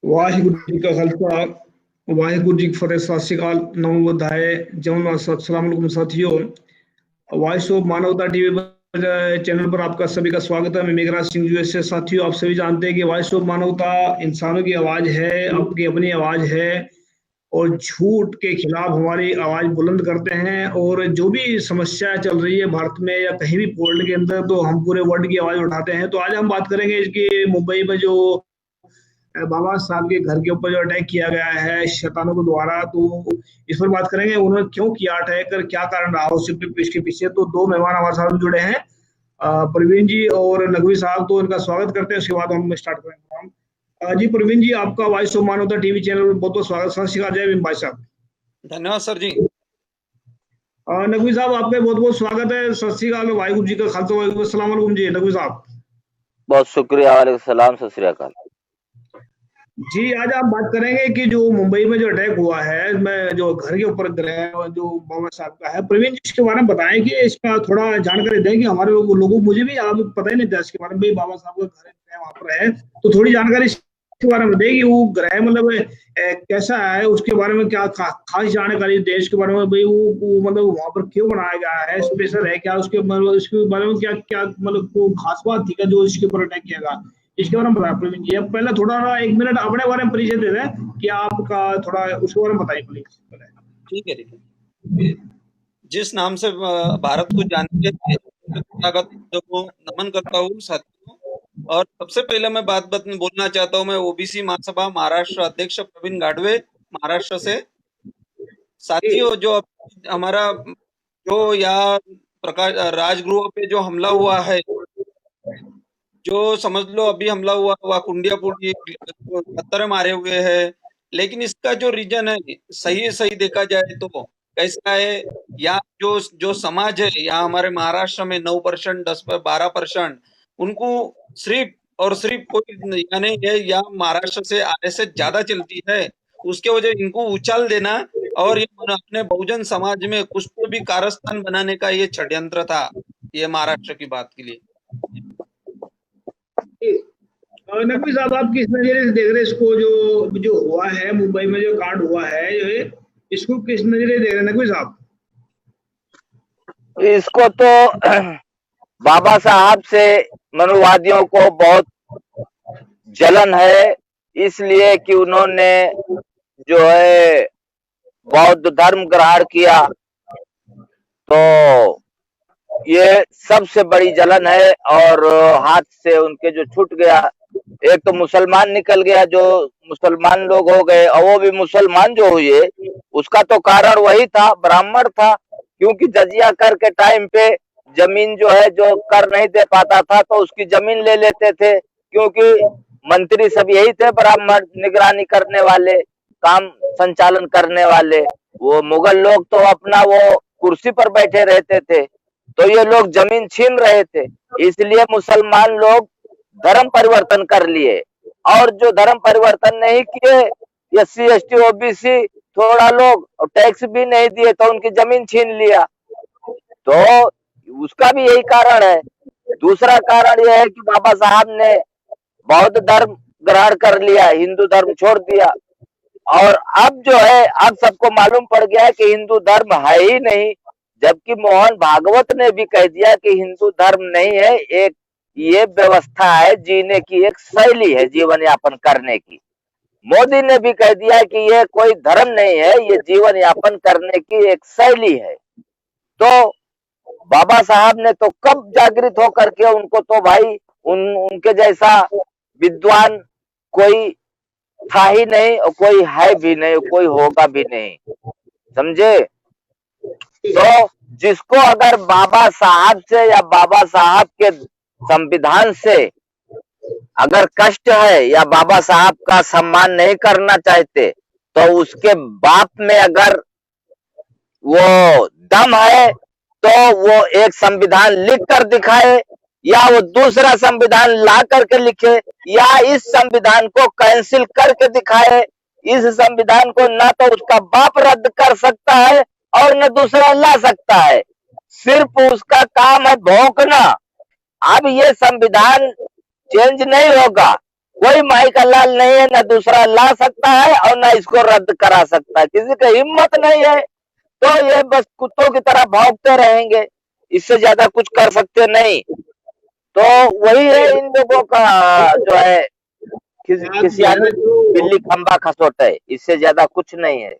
ਵਾਹਿਗੁਰੂ ਜੀ ਕਾ ਖਾਲਸਾ ਵਾਹਿਗुरु जी की फतेह। सत श्रीकाल, नमो बुद्धाय, जय सलाम अलैकुम साथियों। वॉइस ऑफ मानवता टीवी पर चैनल पर आपका सभी का स्वागत है। मैं मेघराज सिंह यूएसए। साथियों, आप सभी जानते हैं कि वॉइस ऑफ मानवता इंसानों की आवाज है, आपकी अपनी आवाज है और झूठ के खिलाफ हमारी आवाज बुलंद करते हैं। और जो भी समस्या चल रही है भारत में या कहीं भी वर्ल्ड के अंदर, तो हम पूरे वर्ल्ड की आवाज उठाते हैं। तो आज हम बात करेंगे इसकी मुंबई में जो बाबा साहब के घर के ऊपर जो अटैक किया गया है शैतानों के द्वारा, तो इस पर बात करेंगे। उन्होंने क्यों किया अटैक और क्या कारण रहा इसके पीछे। तो दो मेहमान हमारे साथ जुड़े हैं, प्रवीण जी और नकवी साहब। तो इनका स्वागत करते हैं, उसके बाद हम स्टार्ट करेंगे। जी प्रवीण जी, आपका वॉइस ऑफ मानवता टीवी चैनल पर बहुत बहुत स्वागत। सत श्री अकाल, जय भीम भाई साहब। धन्यवाद सर जी। नकवी साहब, आपका बहुत बहुत स्वागत है। सत श्री अकाल, वाहिगुरु जी का खालसा, वाहिगुरु अस्सलाम वालेकुम जी। नकवी साहब बहुत शुक्रिया, वालेकुम सलाम, सत श्री अकाल जी। आज आप बात करेंगे कि जो मुंबई में जो अटैक हुआ है, मैं जो घर के ऊपर ग्रह जो बाबा साहब का है, प्रवीण जी इसके बारे में बताएं कि इसका थोड़ा जानकारी दें कि हमारे लोगों मुझे भी आप पता ही नहीं था इसके बारे में। बाबा साहब का घर है वहां पर है, तो थोड़ी जानकारी इसके बारे में दें कि वो ग्रह मतलब कैसा है, उसके बारे में क्या खास जानकारी देश के बारे में भाई। वो मतलब वहां पर क्यों बनाया गया है, स्पेशल है क्या उसके मतलब, इसके बारे में क्या क्या मतलब खास बात थी क्या जो इसके ऊपर अटैक किया गया, इसके बारे में बताया प्रवीण जी। अब पहले थोड़ा 1 मिनट अपने बारे में परिचय दे दें कि आपका थोड़ा उसके बारे में बताइए प्लीज। ठीक है। जिस नाम से भारत को जानते हैं, को नमन करता हूँ साथियों। और सबसे पहले मैं बात बोलना चाहता हूँ, मैं ओबीसी महासभा महाराष्ट्र अध्यक्ष प्रवीण गाडवे, महाराष्ट्र से। साथियों, जो हमारा जो यहाँ प्रकाश राजगृह पे जो हमला हुआ है, जो समझ लो अभी हमला हुआ हुआ कुंडिया पत्थर मारे हुए हैं, लेकिन इसका जो रीजन है सही देखा जाए तो कैसा है। यहाँ जो समाज है यहाँ हमारे महाराष्ट्र में 9%, 10-12% उनको सिर्फ और सिर्फ कोई यानी है यहाँ महाराष्ट्र से आरएसएस ज्यादा चलती है। उसके वजह इनको उछाल देना और ये अपने बहुजन समाज में कुछ को भी कारस्थान बनाने का ये षड्यंत्र था, ये महाराष्ट्र की बात के लिए। नकवी साहब, आप किस नजरिए से देख रहे हैं इसको, जो जो हुआ है मुंबई में जो कांड हुआ है, जो इसको किस नजरिए देख रहे हैं नकवी साहब? इसको तो बाबा साहब से मनुवादियों को बहुत जलन है, इसलिए कि उन्होंने जो है बौद्ध धर्म ग्रहण किया, तो ये सबसे बड़ी जलन है। और हाथ से उनके जो छूट गया, एक तो मुसलमान निकल गया, जो मुसलमान लोग हो गए, और वो भी मुसलमान जो हुए उसका तो कारण वही था, ब्राह्मण था। क्योंकि जजिया कर के टाइम पे जमीन जो है जो कर नहीं दे पाता था तो उसकी जमीन ले लेते थे, क्योंकि मंत्री सब यही थे, ब्राह्मण निगरानी करने वाले, काम संचालन करने वाले। वो मुगल लोग तो अपना वो कुर्सी पर बैठे रहते थे, तो ये लोग जमीन छीन रहे थे। इसलिए मुसलमान लोग धर्म परिवर्तन कर लिए, और जो धर्म परिवर्तन नहीं किए, SC ST OBC थोड़ा लोग टैक्स भी नहीं दिए तो उनकी जमीन छीन लिया। तो उसका भी यही कारण है। दूसरा कारण यह है कि बाबा साहब ने बौद्ध धर्म ग्रहण कर लिया, हिंदू धर्म छोड़ दिया। और अब जो है, अब सबको मालूम पड़ गया है कि हिंदू धर्म है ही नहीं, जबकि मोहन भागवत ने भी कह दिया कि हिंदू धर्म नहीं है, एक ये व्यवस्था है, जीने की एक शैली है, जीवन यापन करने की। मोदी ने भी कह दिया कि ये कोई धर्म नहीं है, ये जीवन यापन करने की एक शैली है। तो बाबा साहब ने तो कब जागृत होकर के, उनको तो भाई उनके जैसा विद्वान कोई था ही नहीं, और कोई है भी नहीं, कोई होगा भी नहीं, समझे। तो जिसको अगर बाबा साहब से या बाबा साहब के संविधान से अगर कष्ट है या बाबा साहब का सम्मान नहीं करना चाहते, तो उसके बाप में अगर वो दम है तो वो एक संविधान लिख कर दिखाए, या वो दूसरा संविधान ला करके लिखे, या इस संविधान को कैंसिल करके दिखाए। इस संविधान को ना तो उसका बाप रद्द कर सकता है और न दूसरा ला सकता है, सिर्फ उसका काम है भौंकना। अब ये संविधान चेंज नहीं होगा, कोई माई का लाल नहीं है, ना दूसरा ला सकता है और ना इसको रद्द करा सकता है, किसी का हिम्मत नहीं है, तो ये बस कुत्तों की तरह भौंकते रहेंगे, इससे ज्यादा कुछ कर सकते नहीं। तो वही है इन लोगों का जो है किसी आदमी बिल्ली खंबा खसोट है, इससे ज्यादा कुछ नहीं है।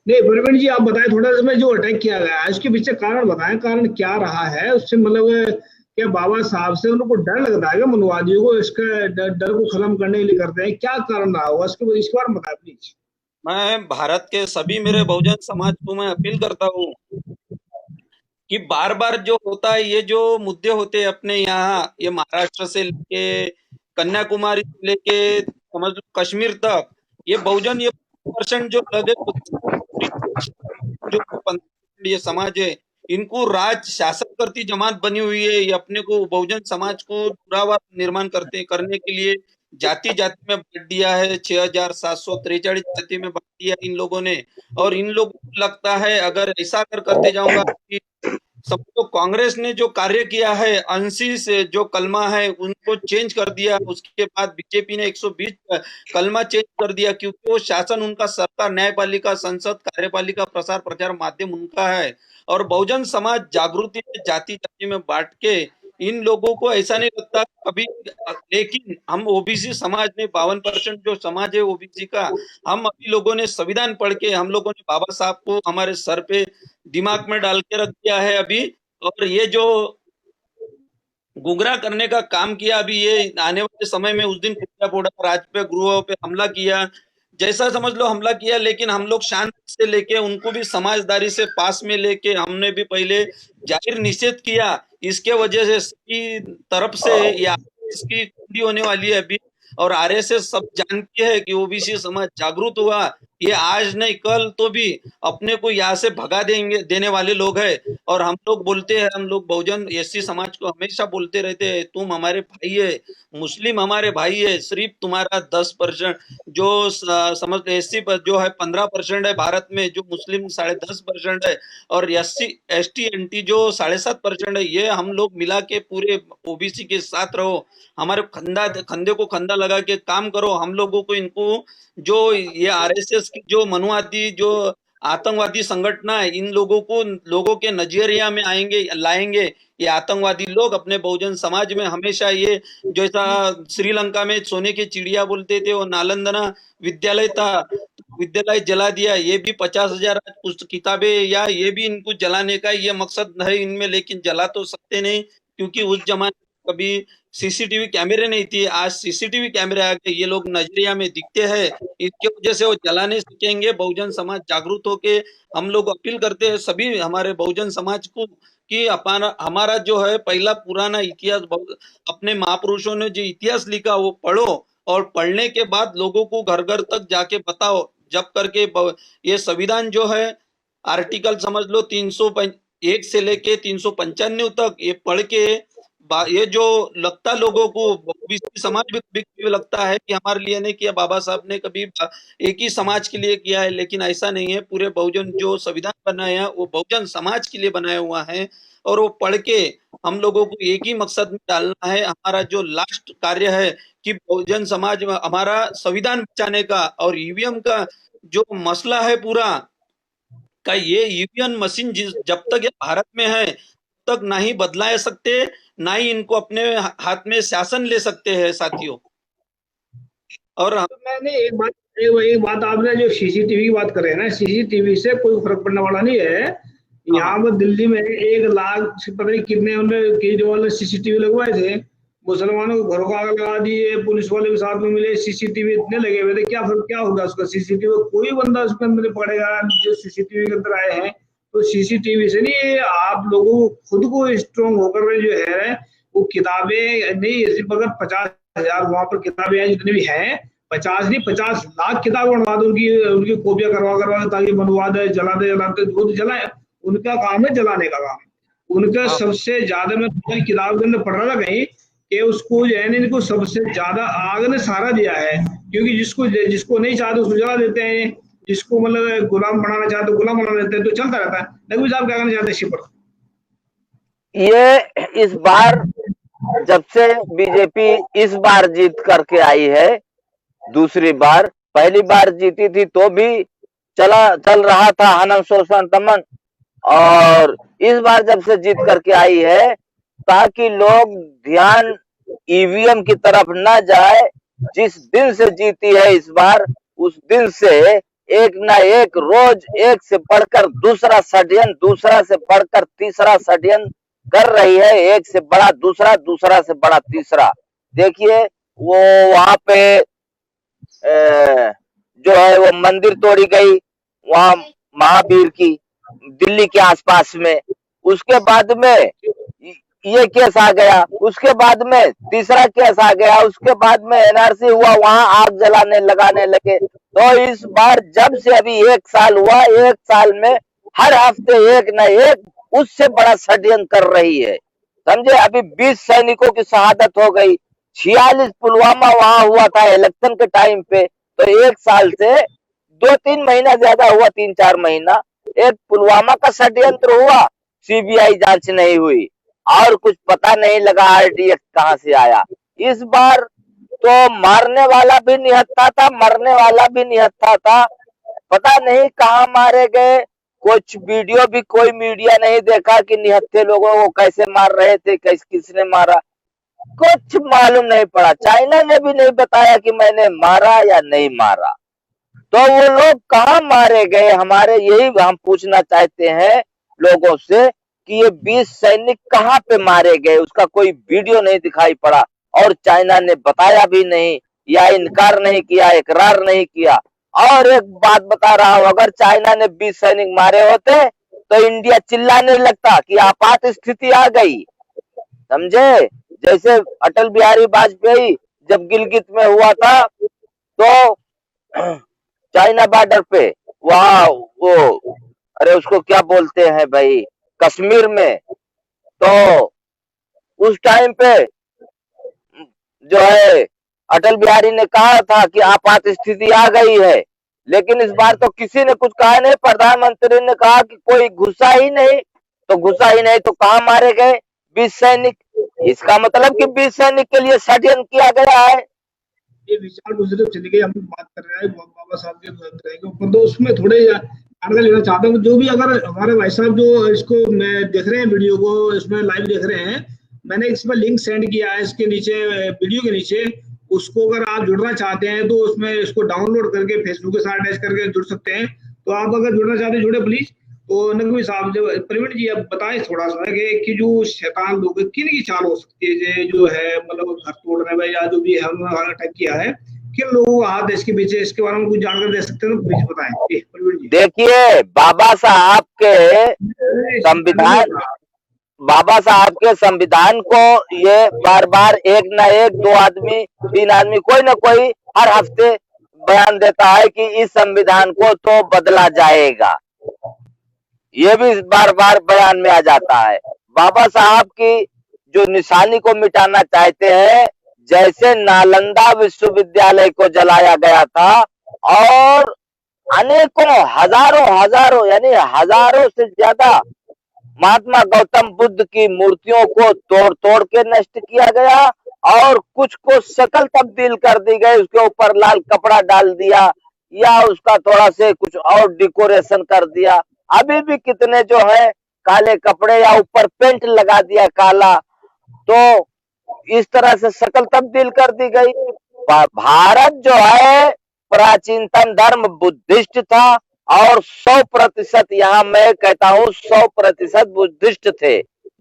नहीं प्रवीण जी, आप बताएं थोड़ा, इसमें जो अटैक किया गया है इसके पीछे कारण बताएं, कारण क्या रहा है उससे, मतलब क्या बाबा साहब से उनको डर लगता है क्या मनुवादियों को, इसका डर को खत्म करने के लिए करते हैं, क्या कारण रहा होगा इसके बारे में बताएं प्लीज। मैं भारत के सभी मेरे बहुजन समाज को मैं अपील करता हूँ कि बार बार जो होता है, ये जो मुद्दे होते हैं अपने यहाँ, ये महाराष्ट्र से लेके कन्याकुमारी से लेके समझ लो कश्मीर तक, ये बहुजन, ये % जो लगे, जो 15% ये समाज है, इनको राज शासन करती जमात बनी हुई है। ये अपने को बहुजन समाज को दुरावा निर्माण करने के लिए जाति जाति में बांट दिया है। 6743 जाति में बांट दिया इन लोगों ने। और इन लोगों को लगता है अगर ऐसा करते जाऊंगा कि समझो कांग्रेस ने जो कार्य किया है, 80 से जो कलमा है उनको चेंज कर दिया, उसके बाद बीजेपी ने 120 कलमा चेंज कर दिया, क्योंकि वो शासन उनका, सरकार, न्यायपालिका, संसद, कार्यपालिका, प्रसार प्रचार माध्यम उनका है। और बहुजन समाज जागृति में जाति जाति में बांट के इन लोगों को ऐसा नहीं लगता कभी। लेकिन हम ओबीसी समाज ने 52% जो समाज है ओबीसी का, हम अभी लोगों ने संविधान पढ़ के, हम लोगों ने बाबा साहब को हमारे सर पे दिमाग में डाल के रख दिया है अभी। और ये जो गुमराह करने का काम किया अभी, ये आने वाले समय में, उस दिन राज्य पे, गृहों पे हमला किया, जैसा समझ लो हमला किया, लेकिन हम लोग शांत से लेके उनको भी समझदारी से पास में लेके हमने भी पहले जाहिर निषेध किया। इसके वजह से सभी तरफ से या इसकी खुली होने वाली है अभी। और आरएसएस सब जानती है कि ओबीसी समाज जागरूक हुआ, ये आज नहीं कल तो भी अपने को यहाँ से भगा देने वाले लोग हैं। और हम लोग बोलते हैं, हम लोग बहुजन एससी समाज को हमेशा बोलते रहते हैं, तुम हमारे भाई है, मुस्लिम हमारे भाई है, सिर्फ तुम्हारा 10% जो समझ एससी पर जो है 15% है भारत में, जो मुस्लिम 10.5% है, और एससी एसटी एनटी जो 7.5% है, ये हम लोग मिला के पूरे ओबीसी के साथ रहो, हमारे कंधे को कंधा लगा के काम करो। हम लोगों को इनको जो ये आरएसएस की जो मनुवादी, जो आतंकवादी संगठन है, इन लोगों के नजरिया में लाएंगे ये आतंकवादी लोग अपने बहुजन समाज में। हमेशा ये जैसा श्रीलंका में सोने की चिड़िया बोलते थे, वो नालंदा विद्यालय था, विद्यालय जला दिया। ये भी 50,000 किताबें, या ये भी इनको जलाने का ये मकसद है इनमें, लेकिन जला तो सकते नहीं, क्योंकि उस जमाने में कभी सीसीटीवी कैमरे नहीं थी। आज सीसीटीवी कैमरे आ गए, ये लोग नजरिया में दिखते हैं, इसके वजह से वो जला नहीं सकेंगे। बहुजन समाज जागरूक होके हम लोग अपील करते हैं सभी हमारे बहुजन समाज को कि हमारा जो है पहला पुराना इतिहास, अपने महापुरुषों ने जो इतिहास लिखा वो पढ़ो, और पढ़ने के बाद लोगों को घर घर तक जाके बताओ, जब करके ये संविधान जो है आर्टिकल समझ लो 301 से लेके 395 तक ये पढ़ के, ये जो लगता लोगों को ओबीसी समाज भी लगता है कि हमारे लिए नहीं किया, बाबा साहब ने कभी एक ही समाज के लिए किया है, लेकिन ऐसा नहीं है। पूरे बहुजन जो संविधान बनाया वो बहुजन समाज के लिए बनाया हुआ है। और वो पढ़ के हम लोगों को एक ही मकसद में डालना है, हमारा जो लास्ट कार्य है कि बहुजन समाज में हमारा संविधान बचाने का, और ईवीएम का जो मसला है पूरा का, ये ईवीएम मशीन जब तक ये भारत में है तक ना ही बदला सकते, ना ही इनको अपने हाथ में शासन ले सकते हैं साथियों। और मैंने एक बात आपने जो सीसीटीवी की बात करे ना, सीसीटीवी से कोई फर्क पड़ने वाला नहीं है। यहाँ पर दिल्ली में 1 लाख से पता नहीं कितने उन्होंने केजरीवाल ने सीसीटीवी लगवाए थे, मुसलमानों को घरों का आग लगा दिए, पुलिस वाले भी साथ में मिले, सीसीटीवी इतने लगे हुए थे, क्या फर्क क्या होगा उसका? सीसीटीवी कोई बंदा उसके अंदर पड़ेगा जो सीसीटीवी के अंदर आए हैं, तो सीसीटीवी से नहीं, आप लोगों को खुद को स्ट्रॉन्ग होकर जो है वो किताबें नहीं, सिर्फ अगर 50,000 वहां पर किताबें हैं जितनी भी हैं, 50 नहीं 50 लाख किताबें बनवा दो, उनकी कॉपियां करवा ताकि बनवा दे, जलाते वो तो जलाए, उनका काम है जलाने का काम। उनका सबसे ज्यादा, मैं किताब के अंदर पढ़ रहा था कहीं कि उसको जो है इनको सबसे ज्यादा आग ने सहारा दिया है, क्योंकि जिसको नहीं चाहते उसको जला देते हैं, जिसको मतलब गुलाम बनाना चाहते गुलाम बना देते हैं, तो चलता रहता है। नकवी साहब क्या कहना चाहते हैं इसी पर? ये इस बार जब से बीजेपी इस बार जीत करके आई है, दूसरी बार, पहली बार जीती थी तो भी चल रहा था हनन शोषण दमन, और इस बार जब से जीत करके आई है, ताकि लोग ध्यान ईवीएम की तरफ न जाए, जिस दिन से जीती है इस बार, उस दिन से एक ना एक रोज एक से बढ़कर दूसरा षड्यंत्र, दूसरा से बढ़कर तीसरा षड्यंत्र कर रही है, एक से बड़ा दूसरा, दूसरा से बड़ा तीसरा। देखिए वो वहां पे जो है वो मंदिर तोड़ी गई वहां महावीर की, दिल्ली के आसपास में। उसके बाद में ये केस आ गया, उसके बाद में तीसरा केस आ गया, उसके बाद में एनआरसी हुआ, वहां आग जलाने लगाने लगे। तो इस बार जब से अभी 1 साल हुआ, 1 साल में हर हफ्ते एक न एक उससे बड़ा षड्यंत्र कर रही है, समझे। अभी 20 सैनिकों की शहादत हो गई, 46 पुलवामा वहां हुआ था इलेक्शन के टाइम पे। तो 1 साल से 2-3 महीना ज्यादा हुआ, 3-4 महीना, एक पुलवामा का षड्यंत्र हुआ, सीबीआई जांच नहीं हुई, और कुछ पता नहीं लगा आरडीएक्स कहां से आया। इस बार तो मारने वाला भी निहत्था था, मरने वाला भी निहत्था था, पता नहीं कहां मारे गए। कुछ वीडियो भी कोई मीडिया नहीं देखा कि निहत्थे लोगों को कैसे मार रहे थे, किसने मारा, कुछ मालूम नहीं पड़ा। चाइना ने भी नहीं बताया कि मैंने मारा या नहीं मारा। तो वो लोग कहां मारे गए, हमारे यही हम पूछना चाहते हैं लोगों से कि ये 20 सैनिक कहां पे मारे गए, उसका कोई वीडियो नहीं दिखाई पड़ा, और चाइना ने बताया भी नहीं, या इनकार नहीं किया, इकरार नहीं किया। और एक बात बता रहा हूं, अगर चाइना ने 20 सैनिक मारे होते तो इंडिया चिल्लाने लगता कि आपात स्थिति आ गई, समझे। जैसे अटल बिहारी वाजपेयी जब गिलगित में हुआ था, तो चाइना बॉर्डर पे वहां वो, अरे उसको क्या बोलते हैं भाई, कश्मीर में, तो उस टाइम पे जो है अटल बिहारी ने कहा था कि आपात स्थिति आ गई है, लेकिन इस बार तो किसी ने कुछ कहा नहीं। प्रधानमंत्री ने कहा कि कोई घुसा ही नहीं, तो घुसा ही नहीं तो कहां मारे गए 20 सैनिक। इसका मतलब कि 20 सैनिक के लिए षड्यंत्र किया गया है। ये विचार दूसरे तरफ चली गई, हम बात कर रहे हैं बाबा साहब के ऊपर, तो उसमें थोड़े जानकारी लेना चाहता हूँ। जो भी अगर हमारे भाई साहब जो इसको मैं देख रहे हैं, वीडियो को इसमें लाइव देख रहे हैं, मैंने इसमें लिंक सेंड किया है इसके नीचे, वीडियो के नीचे। उसको अगर आप जुड़ना चाहते हैं तो उसमें इसको डाउनलोड करके फेसबुक के साथ अटैच करके जुड़ सकते हैं। तो आप अगर जुड़ना चाहते हैं जुड़े प्लीज। तो नकवी साहब, जो प्रवीण जी, अब बताएं थोड़ा सा कि जो शैतान लोग किन की चाल हो सकती है, जो है मतलब घर तोड़ने में या जो भी हमने अटैक किया है, किन लोगों का हाथ है इसके पीछे, इसके बारे में कुछ जानकारी दे सकते हैं तो प्लीज बताएं प्रवीण जी। देखिए बाबा साहब के संविधान को ये बार बार एक ना एक, 2 आदमी 3 आदमी, कोई ना कोई हर हफ्ते बयान देता है कि इस संविधान को तो बदला जाएगा, ये भी बार बार बयान में आ जाता है। बाबा साहब की जो निशानी को मिटाना चाहते हैं, जैसे नालंदा विश्वविद्यालय को जलाया गया था, और अनेकों हजारों यानी हजारों से ज्यादा महात्मा गौतम बुद्ध की मूर्तियों को तोड़ के नष्ट किया गया, और कुछ को शक्ल तब्दील कर दी गई, उसके ऊपर लाल कपड़ा डाल दिया, या उसका थोड़ा से कुछ और डेकोरेशन कर दिया। अभी भी कितने जो है काले कपड़े या ऊपर पेंट लगा दिया काला, तो इस तरह से शक्ल तब्दील कर दी गई। भारत जो है प्राचीनतम धर्म बुद्धिस्ट था, और 100% यहाँ मैं कहता हूँ 100% बुद्धिस्ट थे।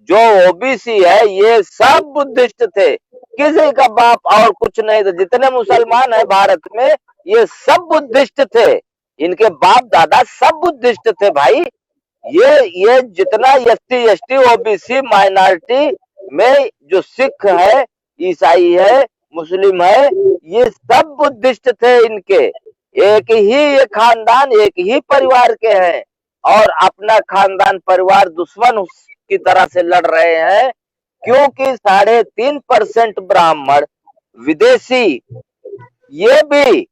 जो ओबीसी है ये सब बुद्धिस्ट थे, किसी का बाप और कुछ नहीं था। जितने मुसलमान है भारत में ये सब बुद्धिस्ट थे, इनके बाप दादा सब बुद्धिस्ट थे भाई। ये जितना एसटी एसटी ओबीसी माइनॉरिटी में जो सिख है, ईसाई है, मुस्लिम है, ये सब बुद्धिस्ट थे। इनके एक ही खानदान, एक ही परिवार के हैं, और अपना खानदान परिवार दुश्मन की तरह से लड़ रहे हैं, क्योंकि 3.5% ब्राह्मण विदेशी, ये भी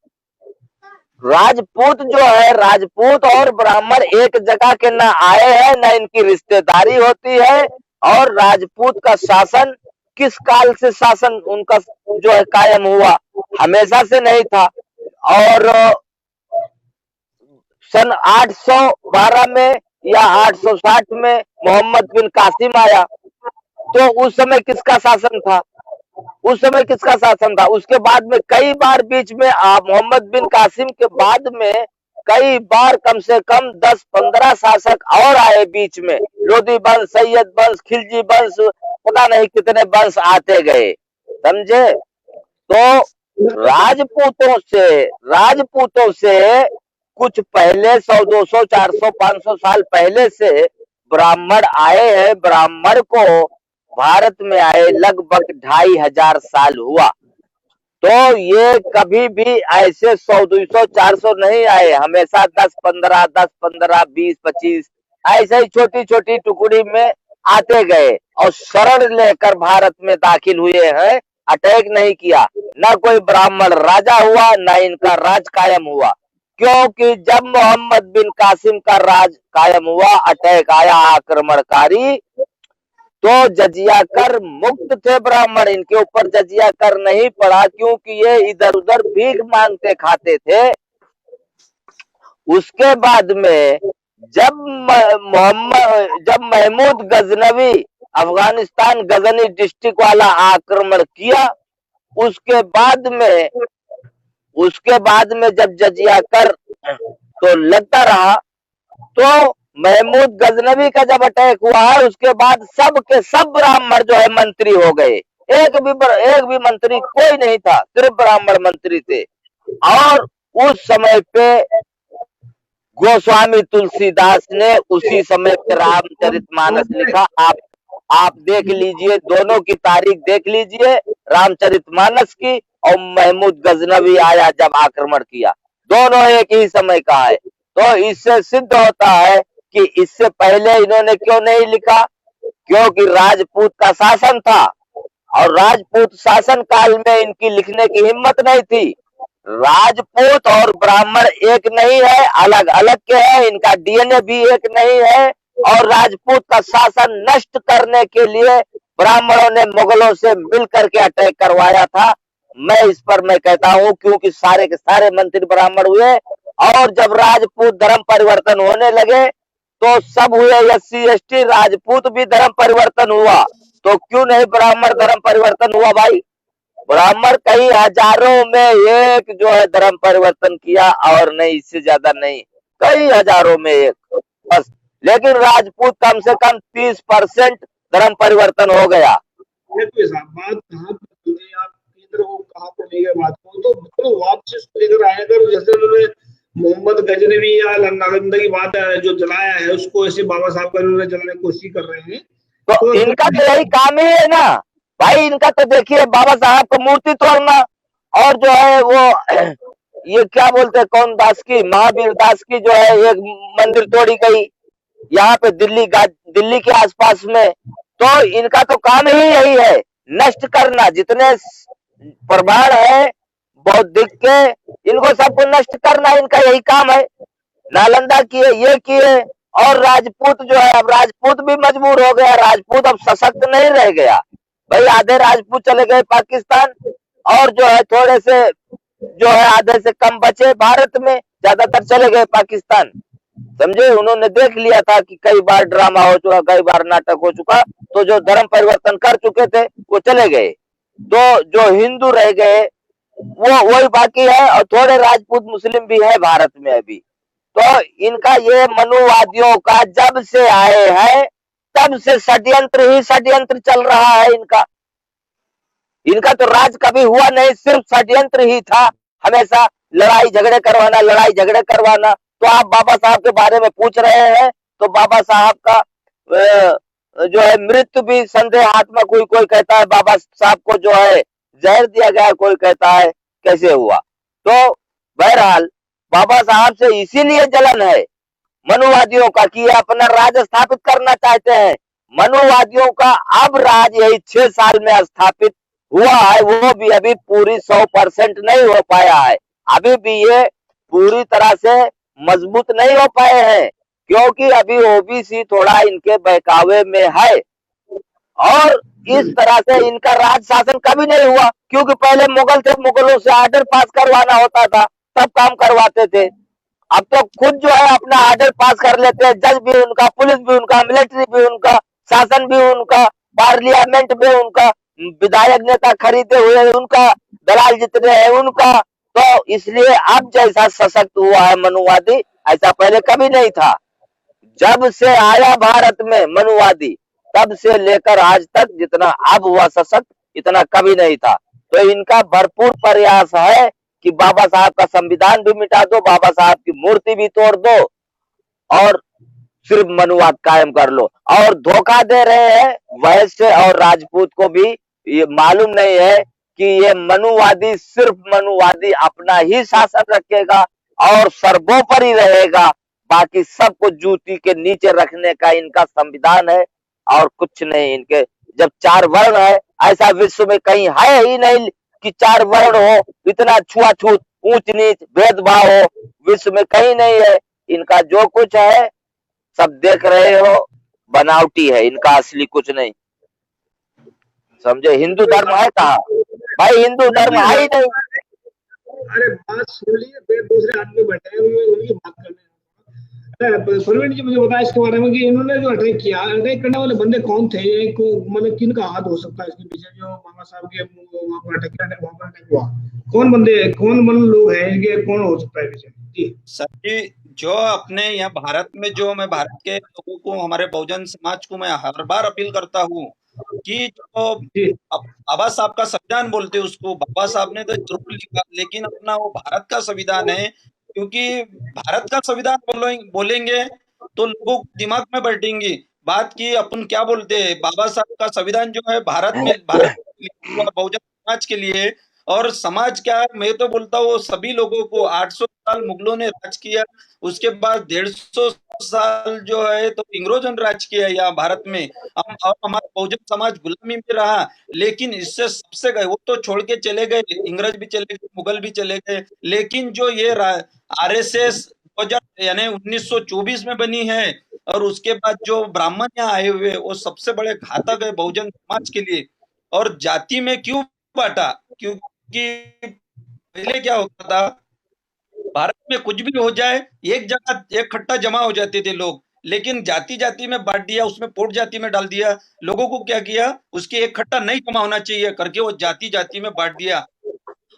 राजपूत जो है, राजपूत और ब्राह्मण एक जगह के ना आए हैं, ना इनकी रिश्तेदारी होती है, और राजपूत का शासन किस काल से शासन उनका जो है कायम हुआ, हमेशा से नहीं था। और सन 812 में या 860 में मोहम्मद बिन कासिम आया, तो उस समय किसका शासन था? उस समय किसका शासन था? उसके बाद में कई बार बीच में मोहम्मद बिन कासिम के बाद में कई बार कम से कम 10-15 शासक और आए बीच में, लोधी वंश, सैयद वंश, खिलजी वंश, पता नहीं कितने वंश आते गए, समझे। तो राजपूतों से कुछ पहले 100, 200, 400, 500 साल पहले से ब्राह्मण आए हैं। ब्राह्मण को भारत में आए लगभग 2500 साल हुआ। तो ये कभी भी ऐसे 100, 200, 400 नहीं आए, हमेशा 10-15, 10-15, 20-25 ऐसे ही छोटी छोटी टुकड़ी में आते गए और शरण लेकर भारत में दाखिल हुए हैं। अटैक नहीं किया, ना कोई ब्राह्मण राजा हुआ, ना इनका राज कायम हुआ। क्योंकि जब मोहम्मद बिन कासिम का राज कायम हुआ, अटैक आया आक्रमणकारी, तो जजिया कर मुक्त थे ब्राह्मण, इनके ऊपर जजिया कर नहीं पड़ा, क्योंकि ये इधर उधर भीख मांगते खाते थे। उसके बाद में जब महमूद गजनवी अफगानिस्तान गजनी डिस्ट्रिक्ट वाला आक्रमण किया, उसके बाद में जब जजिया कर तो लगता रहा, तो महमूद गजनवी का जब अटैक हुआ है, उसके बाद सब के सब ब्राह्मण जो है मंत्री हो गए। एक भी मंत्री कोई नहीं था, सिर्फ ब्राह्मण मंत्री थे। और उस समय पे गोस्वामी तुलसीदास ने उसी समय पे रामचरितमानस लिखा। आप देख लीजिए, दोनों की तारीख देख लीजिए, रामचरितमानस की और महमूद गजनवी आया जब आक्रमण किया, दोनों एक ही समय का है। तो इससे सिद्ध होता है कि इससे पहले इन्होंने क्यों नहीं लिखा, क्योंकि राजपूत का शासन था और राजपूत शासन काल में इनकी लिखने की हिम्मत नहीं थी। राजपूत और ब्राह्मण एक नहीं है, अलग अलग के हैं, इनका डीएनए भी एक नहीं है। और राजपूत का शासन नष्ट करने के लिए ब्राह्मणों ने मुगलों से मिलकर के अटैक करवाया था। इस पर मैं कहता हूं, क्योंकि सारे के सारे मंत्री ब्राह्मण हुए और जब राजपूत धर्म परिवर्तन होने लगे तो सब हुए SC ST, राजपूत भी धर्म परिवर्तन हुआ, तो क्यों नहीं ब्राह्मण धर्म परिवर्तन हुआ भाई? ब्राह्मण कई हजारों में एक जो है धर्म परिवर्तन किया, और नहीं, इससे ज्यादा नहीं, कई हजारों में एक बस। लेकिन राजपूत कम से कम 30% धर्म परिवर्तन हो गया। देखिए साहब, बात कहाँ पर चल रही है, आप इधर को कहाँ पर ले गए बात को, तो वापस लेकर आए। अगर जैसे उन्होंने मोहम्मद गजनवी या नालंदा की बात है, जो जलाया है, उसको ऐसे बाबा साहब का उन्होंने जलाने की कोशिश कर रहे हैं, तो इनका तो यही काम ही है ना भाई। इनका तो देखिए, बाबा साहब को मूर्ति तोड़ना, और जो है वो ये क्या बोलते हैं, कौन दास की, महावीर दास की जो है एक मंदिर तोड़ी गई यहाँ पे दिल्ली के आसपास में। तो इनका तो काम ही यही है, नष्ट करना। जितने प्रमाण है बौद्धिक के, इनको सबको नष्ट करना इनका यही काम है। नालंदा किए, ये किए, और राजपूत जो है, अब राजपूत भी मजबूर हो गया, राजपूत अब सशक्त नहीं रह गया भाई। आधे राजपूत चले गए पाकिस्तान, और जो है थोड़े से जो है आधे से कम बचे भारत में, ज्यादातर चले गए पाकिस्तान, समझे। उन्होंने देख लिया था कि कई बार ड्रामा हो चुका, कई बार नाटक हो चुका, तो जो धर्म परिवर्तन कर चुके थे वो चले गए। तो जो हिंदू रह गए वो वही बाकी है, और थोड़े राजपूत मुस्लिम भी है भारत में अभी। तो इनका ये मनुवादियों का जब से आए हैं तब से षड्यंत्र ही षड्यंत्र चल रहा है इनका। इनका तो राज कभी हुआ नहीं, सिर्फ षड्यंत्र ही था हमेशा, लड़ाई झगड़े करवाना। तो आप बाबा साहब के बारे में पूछ रहे हैं, तो बाबा साहब का जो है मृत्यु भी संदेहात्मक हुई। कोई कहता है बाबा साहब को जो है जहर दिया गया, कोई कहता है कैसे हुआ। तो बहरहाल बाबा साहब से इसीलिए जलन है मनुवादियों का कि अपना राज स्थापित करना चाहते हैं। मनुवादियों का अब राज यही 6 साल में स्थापित हुआ है, वो भी अभी पूरी 100% नहीं हो पाया है। अभी भी ये पूरी तरह से मजबूत नहीं हो पाए हैं, क्योंकि अभी ओबीसी थोड़ा इनके बहकावे में है। और इस तरह से इनका राज शासन कभी नहीं हुआ, क्योंकि पहले मुगल थे, मुगलों से आर्डर पास करवाना होता था, तब काम करवाते थे। अब तो खुद जो है अपना आर्डर पास कर लेते हैं, जज भी उनका, पुलिस भी उनका, मिलिट्री भी उनका, शासन भी उनका, पार्लियामेंट भी उनका, विधायक नेता खरीदे हुए उनका, दलाल जितने हैं उनका। तो इसलिए अब जैसा सशक्त हुआ है मनुवादी, ऐसा पहले कभी नहीं था। जब से आया भारत में मनुवादी, तब से लेकर आज तक जितना अब हुआ सशक्त, इतना कभी नहीं था। तो इनका भरपूर प्रयास है कि बाबा साहब का संविधान भी मिटा दो, बाबा साहब की मूर्ति भी तोड़ दो और सिर्फ मनुवाद कायम कर लो। और धोखा दे रहे हैं वैश्य और राजपूत को भी। ये मालूम नहीं है कि ये मनुवादी, सिर्फ मनुवादी अपना ही शासन रखेगा और सर्वोपरि रहेगा, बाकी सबको जूती के नीचे रखने का इनका संविधान है और कुछ नहीं। इनके जब 4 वर्ण है, ऐसा विश्व में कहीं है ही नहीं कि 4 वर्ण हो, इतना छुआछूत, ऊंच नीच, भेदभाव हो, विश्व में कहीं नहीं है। इनका जो कुछ है सब देख रहे हो, बनावटी है, इनका असली कुछ नहीं। समझे? हिंदू धर्म है कहाँ भाई? हिंदू धर्म है ही नहीं। अरे बात सुन लीजिए, फिर दूसरे आदमी बैठे हैं, उनकी बात करने। प्रवीण जी मुझे बताया इसके बारे में कि इन्होंने जो अटैक किया, अटैक करने वाले बंदे कौन थे? एक मतलब किन का हाथ हो सकता है इसके पीछे, जो बाबा साहब के वहां पर अटैक हुआ? कौन बंदे, कौन मतलब लोग हैं इनके, कौन हो सकता है पीछे? जी सर जी, जो अपने यहाँ भारत में, जो मैं भारत के लोगों को, हमारे बहुजन समाज को मैं हर बार अपील करता हूँ कि जो जी बाबा साहब का संविधान बोलते हैं, उसको बाबा साहब ने तो जरूर लिखा, लेकिन अपना वो भारत का संविधान है। क्योंकि भारत का संविधान बोलेंगे तो लोगों को दिमाग में बैठेंगी बात की अपन क्या बोलते हैं। बाबा साहब का संविधान जो है भारत में लिखा हुआ बहुजन समाज के लिए। और समाज क्या है, मैं तो बोलता हूँ सभी लोगों को। 800 साल मुगलों ने राज किया, उसके बाद 150 साल जो है तो अंग्रेजों ने राज किया यहाँ भारत में। हम और हमारा बहुजन समाज गुलामी में रहा, लेकिन इससे सबसे गए, वो तो छोड़ के चले गए, इंग्रज भी चले गए, मुगल भी चले गए, लेकिन जो ये आरएसएस 2000 यानी 1924 में बनी है, और उसके बाद जो ब्राह्मण यहाँ आए हुए, वो सबसे बड़े घातक है बहुजन समाज के लिए। और जाति में क्यों बांटा? क्योंकि पहले क्या होता था, भारत में कुछ भी हो जाए, एक जगह एक खट्टा जमा हो जाते थे लोग, लेकिन जाति जाति में बांट दिया, उसमें पोट जाति में डाल दिया। लोगों को क्या किया, उसके एक खट्टा नहीं जमा होना चाहिए करके वो जाति जाति में बांट दिया।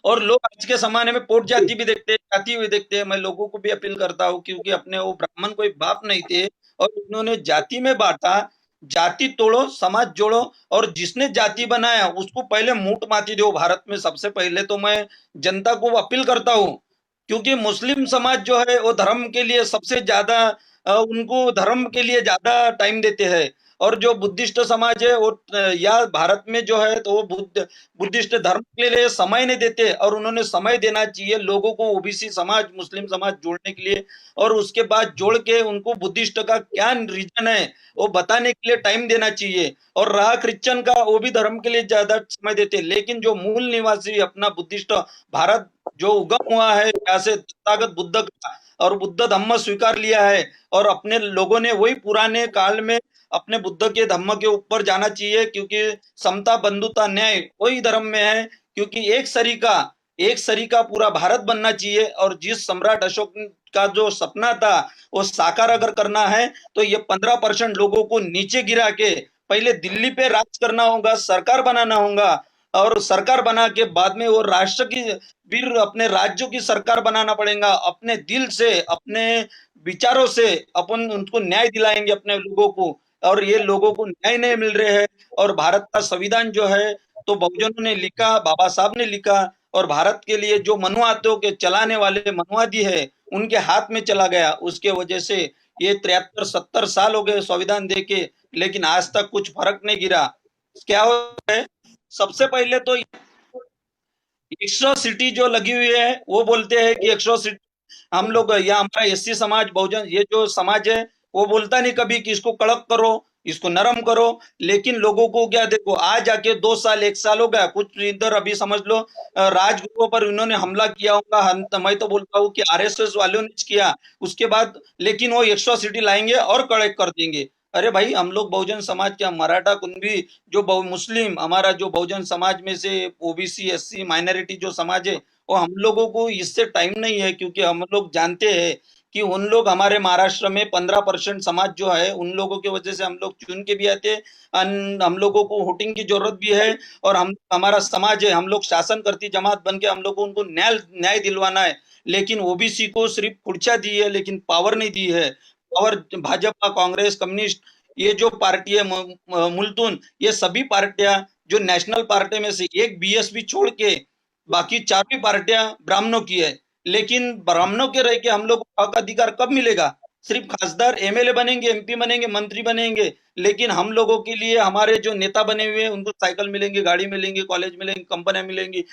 और लोग आज के जमाने में पोट जाति भी देखते हैं, जाति भी देखते हैं। मैं लोगों को भी अपील करता हूँ, क्योंकि अपने वो ब्राह्मण कोई बाप नहीं थे और उन्होंने जाति में बांटा। जाति तोड़ो, समाज जोड़ो, और जिसने जाति बनाया उसको पहले मूठ माती दो। भारत में सबसे पहले तो मैं जनता को अपील करता हूँ, क्योंकि मुस्लिम समाज जो है वो धर्म के लिए सबसे ज्यादा, उनको धर्म के लिए ज्यादा टाइम देते हैं। और जो बुद्धिस्ट समाज है वो या भारत में जो है तो वो बुद्धिस्ट धर्म के लिए समय नहीं देते, और उन्होंने समय देना चाहिए लोगों को ओबीसी समाज, मुस्लिम समाज जोड़ने के लिए। और उसके बाद जोड़ के उनको बुद्धिस्ट का क्या रीजन है वो बताने के लिए टाइम देना चाहिए। और रहा क्रिश्चियन का, वो भी धर्म के लिए ज्यादा समय देते, लेकिन जो मूल निवासी अपना बुद्धिस्ट भारत जो उगम हुआ है यहाँ से तथागत बुद्ध का, और बुद्ध धम्म स्वीकार लिया है, और अपने लोगों ने वही पुराने काल में अपने बुद्ध के धम्म के ऊपर जाना चाहिए। क्योंकि समता, बंधुता, न्याय वही धर्म में है। क्योंकि एक सरीका पूरा भारत बनना चाहिए। और जिस सम्राट अशोक का जो सपना था वो साकार अगर करना है, तो ये 15% लोगों को नीचे गिरा के पहले दिल्ली पे राज करना होगा, सरकार बनाना होगा, और सरकार बना के बाद में वो राष्ट्र की, फिर अपने राज्यों की सरकार बनाना पड़ेगा। अपने दिल से, अपने विचारों से अपन उनको न्याय दिलाएंगे अपने लोगों को, और ये लोगों को न्याय नहीं मिल रहे हैं। और भारत का संविधान जो है तो बहुजनों ने लिखा, बाबा साहब ने लिखा, और भारत के लिए जो मनुवादियों के चलाने वाले मनुवादी है उनके हाथ में चला गया। उसके वजह से ये 73-70 साल हो गए संविधान देके, लेकिन आज तक कुछ फर्क नहीं गिरा। क्या हो है, सबसे पहले तो एट्रोसिटी जो लगी हुई है, वो बोलते हैं कि एट्रोसिटी हम लोग या हमारा एससी समाज, बहुजन, ये जो समाज है वो बोलता नहीं कभी कि इसको कड़क करो, इसको नरम करो। लेकिन लोगों को क्या, देखो आज जाके 2 साल 1 साल हो गया, कुछ इधर अभी समझ लो राजगुरुओं पर इन्होंने हमला किया होगा। मैं तो बोलता हूँ कि आरएसएस वालों ने किया उसके बाद, लेकिन वो एट्रोसिटी लाएंगे और कड़क कर देंगे। अरे भाई, हम लोग बहुजन समाज क्या, मराठा कुंभी जो मुस्लिम, हमारा जो बहुजन समाज में से ओबीसी एससी माइनॉरिटी जो समाज है, वो हम लोगों को इससे टाइम नहीं है, क्योंकि हम लोग जानते हैं कि उन लोग हमारे महाराष्ट्र में 15% समाज जो है, उन लोगों की वजह से हम लोग चुन के भी आते हैं। हम लोगों को वोटिंग की जरूरत भी है, और हम हमारा समाज है, हम लोग शासन करती जमात बन के हम लोग को उनको न्याय न्याय दिलवाना है। लेकिन ओबीसी को सिर्फ खुर्चा दी है, लेकिन पावर नहीं दी है। और भाजपा, कांग्रेस, कम्युनिस्ट, ये जो पार्टी है मुल्तुन, ये सभी पार्टियां जो नेशनल पार्टी में से एक बीएसपी छोड़ के बाकी चारों पार्टियां ब्राह्मणों की है। लेकिन ब्राह्मणों के रह के हम लोग को हक अधिकार कब मिलेगा? सिर्फ खासदार एमएलए बनेंगे, एमपी बनेंगे, मंत्री बनेंगे, लेकिन हम लोगों के लिए हमारे जो नेता बने हुए हैं उनको साइकिल मिलेंगे, गाड़ी मिलेंगी, कॉलेज मिलेंगे, कंपनियां मिलेंगी,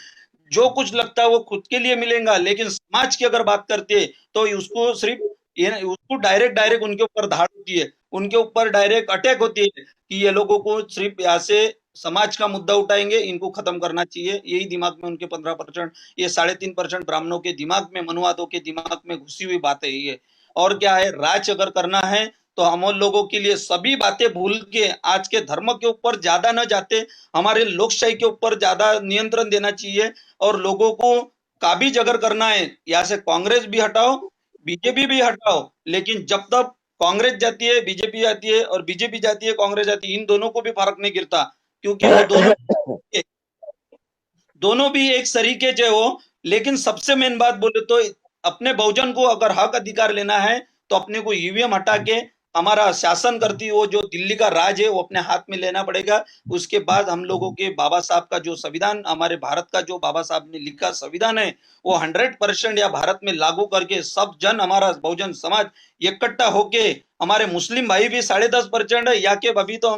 जो कुछ लगता है वो खुद के लिए मिलेगा। लेकिन समाज की अगर बात करते हैं तो उसको सिर्फ ये उसको डायरेक्ट डायरेक्ट उनके ऊपर धाड़ होती है, उनके ऊपर डायरेक्ट अटैक होती है कि ये लोगों को सिर्फ यहाँ से समाज का मुद्दा उठाएंगे, इनको खत्म करना चाहिए। यही दिमाग में उनके 15%, ये 3.5% ब्राह्मणों के दिमाग में, मनुवादों के दिमाग में घुसी हुई बात है ये। और क्या है, राज अगर करना है तो हम लोगों के लिए सभी बातें भूल के आज के धर्म के ऊपर ज्यादा न जाते, हमारे लोकशाही के ऊपर ज्यादा नियंत्रण देना चाहिए। और लोगों को काबिज अगर करना है, यहाँ से कांग्रेस भी हटाओ, बीजेपी भी हटाओ, लेकिन जब तक कांग्रेस जाती है, बीजेपी जाती है, और बीजेपी जाती है, कांग्रेस जाती है, इन दोनों को भी फर्क नहीं गिरता, क्योंकि वो दोनों भी एक तरीके से हो। लेकिन सबसे मेन बात बोले तो अपने बहुजन को अगर हक अधिकार लेना है तो अपने को ईवीएम हटा के हमारा शासन करती वो जो दिल्ली का राज है वो अपने हाथ में लेना पड़ेगा। उसके बाद हम लोगों के बाबा साहब का जो संविधान, हमारे भारत का जो बाबा साहब ने लिखा संविधान है, वो 100% या भारत में लागू करके सब जन, हमारा बहुजन समाज इकट्ठा होके, हमारे मुस्लिम भाई भी 10.5% है, या के अभी तो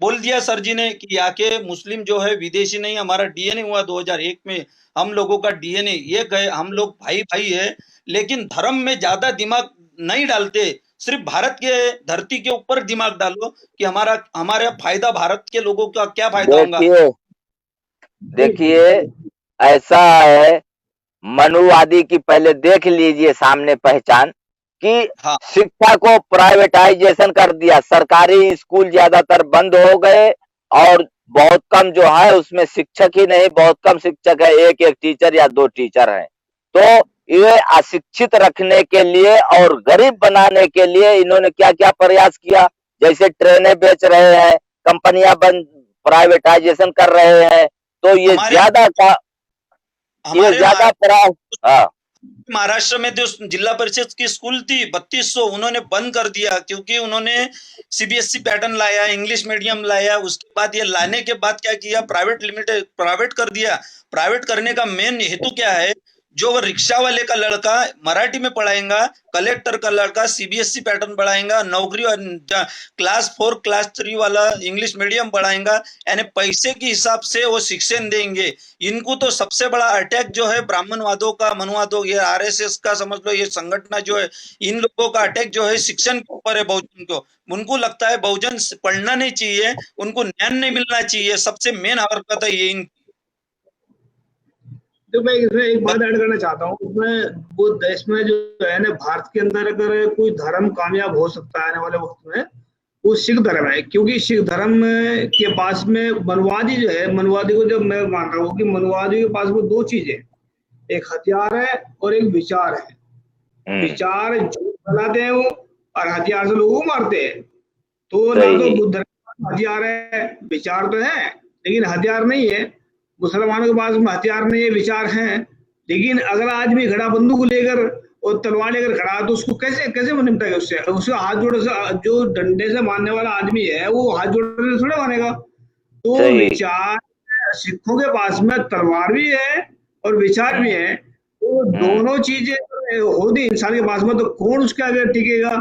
बोल दिया सर जी ने कि यहाँ के मुस्लिम जो है विदेशी नहीं, हमारा डीएनए हुआ 2001 में, हम लोगों का डीएनए ये गए, हम लोग भाई भाई है। लेकिन धर्म में ज्यादा दिमाग नहीं डालते, सिर्फ भारत के धरती के ऊपर दिमाग डालो कि हमारा फायदा, भारत के लोगों का क्या फायदा होगा। देखिए ऐसा है, मनुवादी की पहले देख लीजिए सामने पहचान कि हाँ, शिक्षा को प्राइवेटाइजेशन कर दिया, सरकारी स्कूल ज्यादातर बंद हो गए और बहुत कम जो है उसमें शिक्षक ही नहीं, बहुत कम शिक्षक है, एक एक टीचर या दो टीचर हैं। तो ये अशिक्षित रखने के लिए और गरीब बनाने के लिए इन्होंने क्या क्या प्रयास किया, जैसे ट्रेनें बेच रहे हैं, कंपनियां बंद, प्राइवेटाइजेशन कर रहे हैं। तो ये ज्यादा का ये ज्यादा प्रयास। हाँ, महाराष्ट्र में जो जिला परिषद की स्कूल थी 3200, उन्होंने बंद कर दिया, क्योंकि उन्होंने सीबीएसई पैटर्न लाया, इंग्लिश मीडियम लाया। उसके बाद ये लाने के बाद क्या किया, प्राइवेट कर दिया। प्राइवेट करने का मेन हेतु क्या है, जो वो रिक्शा वाले का लड़का मराठी में पढ़ाएगा, कलेक्टर का लड़का सीबीएसई पैटर्न पढ़ाएगा, नौकरी और क्लास 4 क्लास 3 वाला इंग्लिश मीडियम पढ़ाएगा, यानी पैसे के हिसाब से वो शिक्षण देंगे। इनको तो सबसे बड़ा अटैक जो है ब्राह्मणवादों का, मनुवादों, ये आरएसएस का समझ लो, ये संगठन जो है, इन लोगों का अटैक जो है शिक्षण के ऊपर है, बहुजन को। उनको लगता है बहुजन पढ़ना नहीं चाहिए, उनको ज्ञान नहीं मिलना चाहिए, सबसे मेन हरकत है ये। तो मैं इसमें एक बात ऐड करना चाहता हूँ, इसमें वो देश में जो है ना, भारत के अंदर अगर कोई धर्म कामयाब हो सकता है आने वाले वक्त में, वो सिख धर्म है। क्योंकि सिख धर्म के पास में मनवादी जो है, मनवादी को जब मैं मान रहा हूँ कि मनवादी के पास में दो चीजें, एक हथियार है और एक विचार है। विचार झूठ फैलाते हैं वो, और हथियार से लोगों को मारते हैं। तो ना तो बुद्ध धर्म हथियार है, विचार तो है लेकिन हथियार नहीं है। मुसलमानों के पास में हथियार नहीं है, विचार हैं। लेकिन अगर आदमी खड़ा बंदूक लेकर और तलवार लेकर खड़ा तो उसको कैसे कैसे निपटेगा? उससे हाथ जोड़े से, जो डंडे से मारने वाला आदमी है वो हाथ जोड़े से थोड़ा मारेगा। तो विचार, सिखों के पास में तलवार भी है और विचार भी है, तो दोनों चीजें होती इंसान के पास में, तो कौन उसके आगे टिकेगा?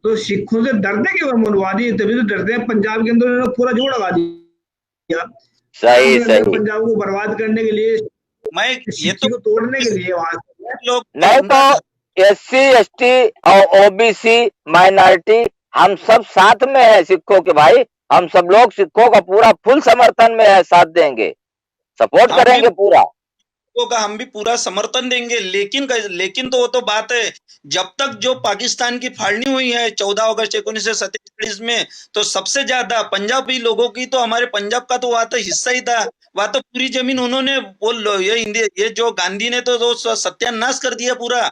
तो सिखों से डरते क्यों मनुवादी? तभी तो डरते हैं। पंजाब के अंदर पूरा जोड़ लगा दिया, सही पंजाब को बर्बाद करने के लिए, मैं ये तो तोड़ने के लिए वहां लोग नहीं, तो एससी एसटी और ओबीसी माइनॉरिटी हम सब साथ में है सिखों के भाई। हम सब लोग सिखों का पूरा फुल समर्थन में है, साथ देंगे, सपोर्ट करेंगे पूरा। लोगों का हम भी पूरा समर्थन देंगे, लेकिन तो वो तो बात है, जब तक जो पाकिस्तान की फाड़नी हुई है 14 अगस्त 1947 में, तो सबसे ज्यादा पंजाबी लोगों की, तो हमारे पंजाब का तो वहां तो हिस्सा ही था, वहां तो पूरी जमीन उन्होंने ये जो गांधी ने तो सत्यानाश कर दिया पूरा,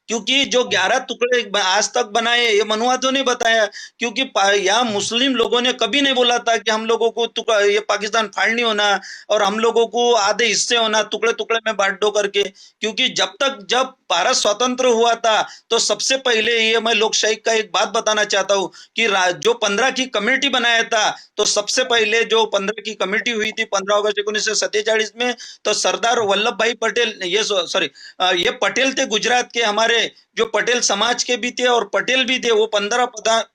क्योंकि जो 11 टुकड़े आज तक बनाए ये मनुवादियों ने बताया, क्योंकि यहाँ मुस्लिम लोगों ने कभी नहीं बोला था कि हम लोगों को ये पाकिस्तान फाड़नी होना और हम लोगों को आधे हिस्से होना, टुकड़े टुकड़े में बांट दो करके, क्योंकि जब भारत स्वतंत्र हुआ था तो सबसे पहले ये मैं लोकशाही का एक बात बताना चाहता हूँ कि जो 15 की कमेटी बनाया था, तो सबसे पहले जो 15 की कमेटी हुई थी 15 अगस्त 1947 में, तो सरदार वल्लभ भाई पटेल, ये पटेल थे गुजरात के, हमारे जो पटेल समाज के भी थे और पटेल भी थे, वो 15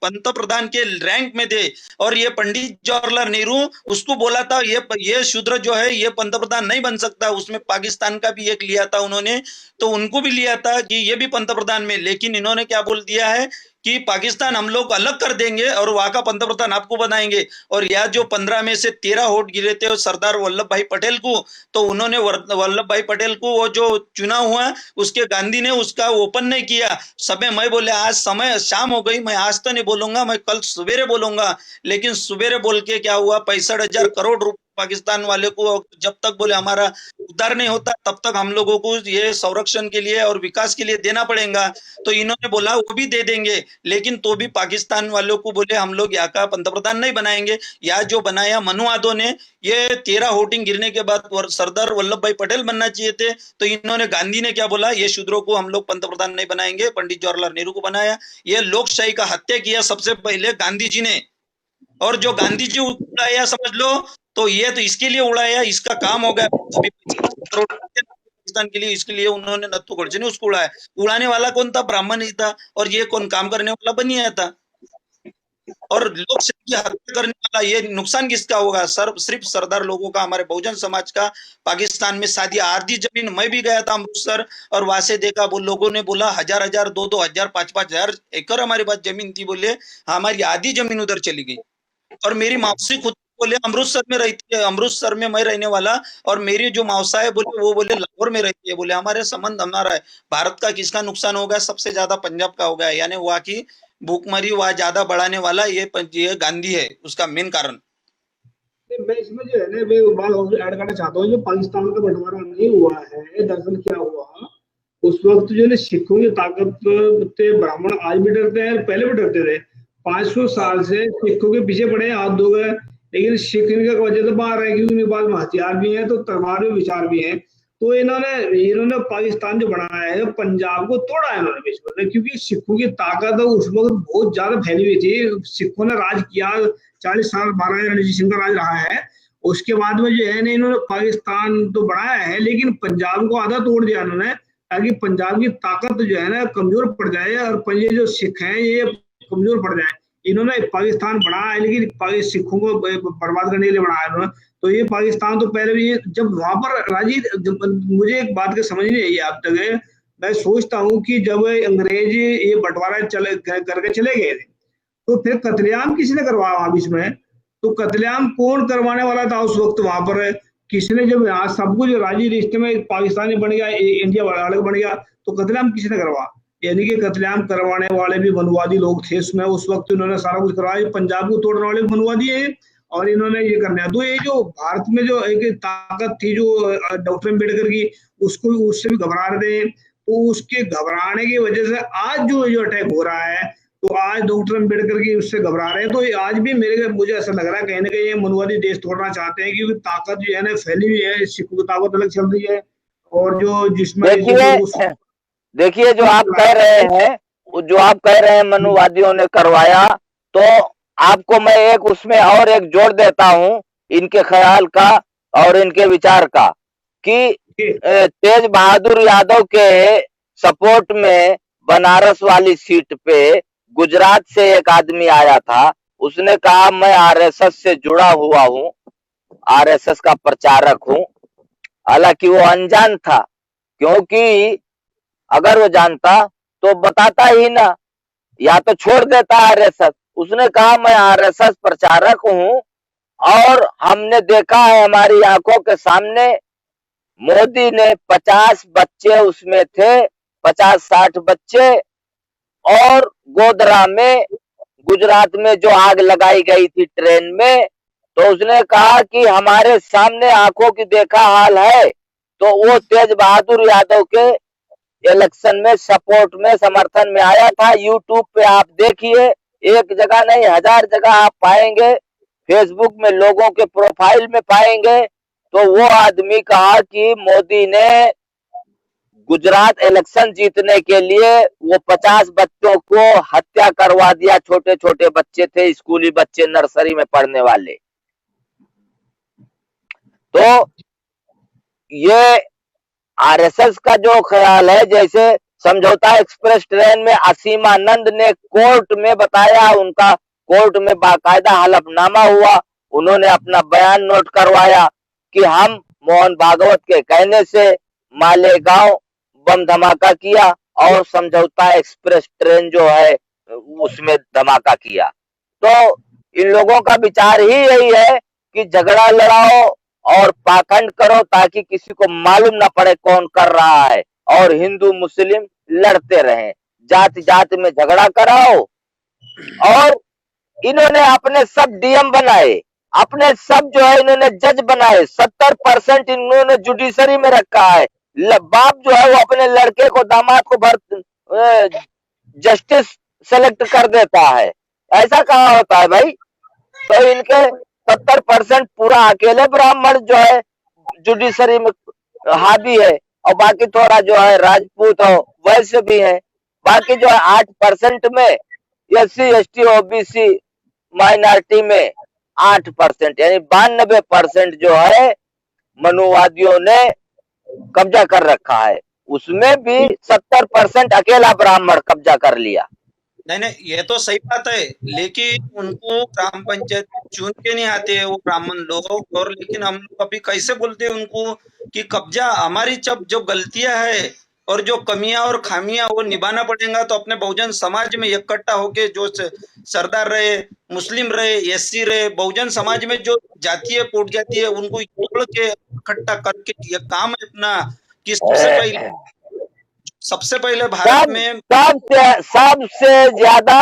पंत प्रधान के रैंक में थे, और ये पंडित जवाहरलाल नेहरू उसको बोला था ये शूद्र जो है ये पंत प्रधान नहीं बन सकता, उसमें पाकिस्तान का भी एक लिया था उन्होंने, तो उनको भी लिया था कि ये भी पंत प्रधान में, लेकिन इन्होंने क्या बोल दिया है कि पाकिस्तान हम लोग अलग कर देंगे और वहां का पंतप्रधान आपको बनाएंगे, और यह जो 15 में से 13 वोट गिरे थे सरदार वल्लभ भाई पटेल को, तो उन्होंने वल्लभ भाई पटेल को वो जो चुनाव हुआ उसके गांधी ने उसका ओपन नहीं किया, समय मैं बोले आज समय शाम हो गई, मैं आज तो नहीं बोलूंगा, मैं कल सवेरे बोलूंगा, लेकिन सवेरे बोल के क्या हुआ 65,000 करोड़ रुपए पाकिस्तान वाले को, जब तक बोले हमारा उद्धार नहीं होता तब तक हम लोगों को ये संरक्षण के लिए और विकास के लिए देना पड़ेगा, तो इन्होंने बोला वो भी दे देंगे, लेकिन तो भी पाकिस्तान वालों को बोले हम लोग यहाँ का पंतप्रधान नहीं बनाएंगे, या जो बनाया मनुवादों ने, ये 13 वोटिंग गिरने के बाद सरदार वल्लभ भाई पटेल बनना चाहिए थे, तो इन्होंने गांधी ने क्या बोला ये शूद्रों को हम लोग पंतप्रधान नहीं बनाएंगे, पंडित जवाहरलाल नेहरू को बनाया, ये लोकशाही का हत्या किया सबसे पहले गांधी जी ने, और जो गांधी जी उड़ाया समझ लो, तो ये तो इसके लिए उड़ाया, इसका काम हो गया अभी 50 करोड़ पाकिस्तान के लिए, इसके लिए उन्होंने नत्थु गोडसे ने उसको उड़ाया, उड़ाने वाला कौन था, ब्राह्मण ही था, और ये कौन काम करने वाला बनिया था, और लोकशाही की हत्या करने वाला ये नुकसान किसका होगा सर, सिर्फ सरदार लोगों का, हमारे बहुजन समाज का। पाकिस्तान में शादी आधी जमीन, मैं भी गया था अमृतसर और वहां से देखा, वो लोगों ने बोला 1,000 2,000 हजार 5,000 एकड़ हमारे पास जमीन थी, बोले हमारी आधी जमीन उधर चली गई, और मेरी मौसी खुद बोले अमृतसर में रहती है, अमृतसर में मैं रहने वाला, और मेरी जो मौसा है बोले वो बोले लाहौर में रहती है, बोले हमारे संबंध हमारा है, भारत का किसका नुकसान हो गया, सबसे ज्यादा पंजाब का हो गया, यानी वहां की भूखमरी वहां ज्यादा बढ़ाने वाला ये गांधी है, उसका मेन कारण। मैं इसमें जो है ना मैं बात ऐड करना चाहता हूँ, जो पाकिस्तान का बंटवारा नहीं हुआ है, दरअसल क्या हुआ उस वक्त जो है सिखों की ताकत थे, ब्राह्मण आज भी डरते हैं, पहले भी डरते थे, 500 साल से सिखों के पीछे पड़े हाथ धो गए, लेकिन सिख इनका वजह तो बाहर है क्योंकि उनके पास में हथियार भी है, तो तलवार भी विचार भी है, तो इन्होंने पाकिस्तान जो बनाया है पंजाब को तोड़ा है इन्होंने बेसिकली, क्योंकि सिखों की ताकत उस वक्त बहुत ज्यादा फैली हुई थी, सिखों ने राज किया 40 साल, महाराजा रणजीत सिंह का राज रहा है, उसके बाद में जो है ना इन्होंने पाकिस्तान तो बढ़ाया है, लेकिन पंजाब को आधा तोड़ दिया इन्होंने, ताकि पंजाब की ताकत जो है ना कमजोर पड़ जाए और ये जो सिख हैं ये कमजोर पड़ जाए, इन्होंने पाकिस्तान बढ़ाया है, लेकिन सिखों को बर्बाद करने के लिए बढ़ाया इन्होंने, तो ये पाकिस्तान तो पहले भी जब वहां पर मुझे एक बात की समझ नहीं आई अब तक, मैं सोचता हूँ कि जब अंग्रेज ये बंटवारा करके चले गए थे, तो फिर कत्लेआम किसने करवाया वहां बीच में, तो कत्लेआम कौन करवाने वाला था उस वक्त वहां पर, किसने, जब यहाँ सब कुछ राजी रिश्ते में पाकिस्तानी बन गया, इंडिया अलग बन गया, तो कत्लेआम किसने करवा, यानी कि कत्लेआम करवाने वाले भी मनुवादी लोग थे उसमें, उस वक्त इन्होंने सारा कुछ करवाया, पंजाब को तोड़ने वाले मनुवादी है, और इन्होंने ये करना है, तो ये जो भारत में जो एक ताकत थी जो डॉक्टर अम्बेडकर की, उसको उससे भी घबरा रहे थे, तो उसके घबराने की वजह से आज जो अटैक हो रहा है, तो आज डॉक्टर अम्बेडकर की उससे घबरा रहे हैं, तो आज भी मुझे ऐसा लग रहा है कहीं ना कहीं ये मनुवादी देश तोड़ना चाहते हैं, क्योंकि ताकत जो है ना फैली हुई है, सिखों की ताकत अलग चल रही है, और जो जिसमें देखिए जो आप कह रहे हैं मनुवादियों ने करवाया, तो आपको मैं एक उसमें और एक जोड़ देता हूं इनके ख्याल का और इनके विचार का, कि तेज बहादुर यादव के सपोर्ट में बनारस वाली सीट पे गुजरात से एक आदमी आया था, उसने कहा मैं आरएसएस से जुड़ा हुआ हूं, आरएसएस का प्रचारक हूं, हालांकि वो अनजान था, क्योंकि अगर वो जानता तो बताता ही ना, या तो छोड़ देता आरएसएस, उसने कहा मैं आरएसएस प्रचारक हूं, और हमने देखा है हमारी आंखों के सामने मोदी ने 50 बच्चे उसमें थे, 50-60 बच्चे, और गोधरा में, गुजरात में जो आग लगाई गई थी ट्रेन में, तो उसने कहा कि हमारे सामने आंखों की देखा हाल है। तो वो तेज बहादुर यादव के इलेक्शन में सपोर्ट में, समर्थन में आया था। यूट्यूब पे आप देखिए, एक जगह नहीं 1000 जगह आप पाएंगे, फेसबुक में लोगों के प्रोफाइल में पाएंगे। तो वो आदमी कहा कि मोदी ने गुजरात इलेक्शन जीतने के लिए वो 50 बच्चों को हत्या करवा दिया। छोटे छोटे बच्चे थे, स्कूली बच्चे, नर्सरी में पढ़ने वाले। तो ये आरएसएस का जो ख्याल है, जैसे समझौता एक्सप्रेस ट्रेन में असीम आनंद ने कोर्ट में बताया, उनका कोर्ट में बाकायदा हलफनामा हुआ, उन्होंने अपना बयान नोट करवाया कि हम मोहन भागवत के कहने से मालेगांव बम धमाका किया और समझौता एक्सप्रेस ट्रेन जो है उसमें धमाका किया। तो इन लोगों का विचार ही यही है कि झगड़ा लड़ाओ और पाखंड करो ताकि किसी को मालूम ना पड़े कौन कर रहा है, और हिंदू मुस्लिम लड़ते रहें, जाति जाति में झगड़ा कराओ। और इन्होंने अपने सब डीएम बनाए, अपने सब जो है इन्होंने जज बनाए, 70% इन्होंने जुडिशरी में रखा है। बाप जो है वो अपने लड़के को, दामाद को जस्टिस सेलेक्ट कर देता है। ऐसा कहाँ होता है भाई? तो इनके 70% पूरा अकेले ब्राह्मण जो है जुडिशरी में हावी है, और बाकी थोड़ा जो है राजपूत हो वैसे भी है। बाकी जो है 8% में एससी एसटी ओबीसी माइनॉरिटी में 8%, यानी 92% जो है मनुवादियों ने कब्जा कर रखा है। उसमें भी 70% अकेला ब्राह्मण कब्जा कर लिया। नहीं, ये तो सही बात है, लेकिन उनको ग्राम पंचायत चुन के नहीं आते हैं वो ब्राह्मण लोग। और लेकिन हम लोग अभी कैसे बोलते हैं उनको कि कब्जा हमारी, जब जो गलतियां है और जो कमियां और खामियां वो निभाना पड़ेगा। तो अपने बहुजन समाज में इकट्ठा होके, जो सरदार रहे, मुस्लिम रहे, एससी रहे, बहुजन समाज में जो जाति है, पोट जाती है, उनको जोड़ के इकट्ठा करके ये काम है अपना कि सबसे पहले भारत में सबसे ज्यादा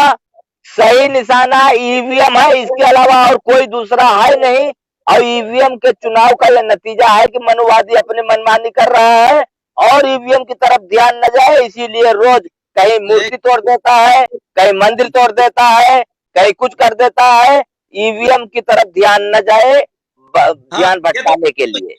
सही निशाना ईवीएम है, इसके अलावा और कोई दूसरा है नहीं। और ईवीएम के चुनाव का यह नतीजा है कि मनुवादी अपनी मनमानी कर रहा है और ईवीएम की तरफ ध्यान न जाए, इसीलिए रोज कहीं मूर्ति तोड़ देता है, कहीं मंदिर तोड़ देता है, कहीं कुछ कर देता है, ईवीएम की तरफ ध्यान न जाए, ध्यान भटकाने के लिए।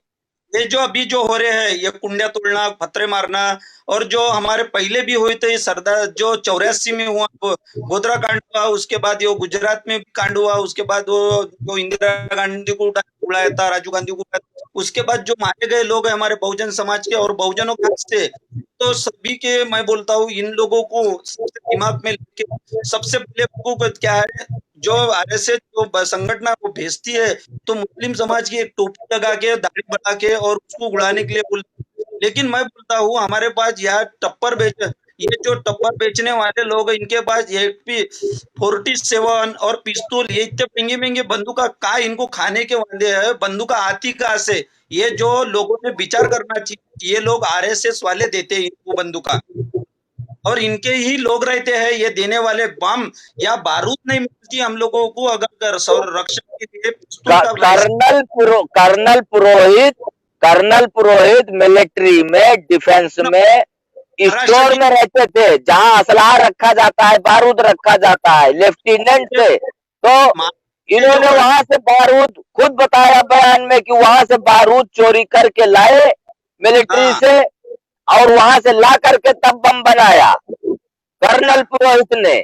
ये जो अभी जो हो रहे हैं, ये कुंडिया तोड़ना, पत्थरे मारना, और जो हमारे पहले भी हुए थे, सरदार जो 84 में हुआ गोधरा कांड हुआ, उसके बाद ये गुजरात में भी कांड हुआ, उसके बाद वो इंदिरा गांधी को उड़ाया था, राजीव गांधी को उड़ाया, उसके बाद जो मारे गए लोग हैं हमारे बहुजन समाज के और बहुजनों के से, तो सभी के मैं बोलता हूँ इन लोगों को सबसे दिमाग में लेके सबसे पहले लोगों को क्या है, जो आरएसएस जो संगठन को भेजती है, तो मुस्लिम समाज की एक टोपी लगा के, दाढ़ी बढ़ा के और उसको उड़ाने के लिए बोल। लेकिन मैं बोलता हूँ हमारे पास यार ये जो टप्पर बेचने वाले लोग हैं, इनके पास एपी 47 और पिस्तौल, ये इतने महंगे बंदूका का इनको खाने के वादे है, बंदूका आती कहाँ से? ये जो लोगों ने विचार करना चाहिए, ये लोग आरएसएस वाले देते हैं इनको बंदूका, और इनके ही लोग रहते हैं ये देने वाले। बम या बारूद नहीं मिलती हम लोगों को अगर संरक्षण के लिए। कर्नल पुरोहित मिलिट्री में, डिफेंस में स्टोर में रहते थे, जहां असलहा रखा जाता है, बारूद रखा जाता है, लेफ्टिनेंट थे। तो इन्होंने वहां से बारूद, खुद बताया बयान में कि वहां से बारूद चोरी करके लाए मिलिट्री से, और वहां से ला करके तब बम बनाया कर्नल पुरोहित ने।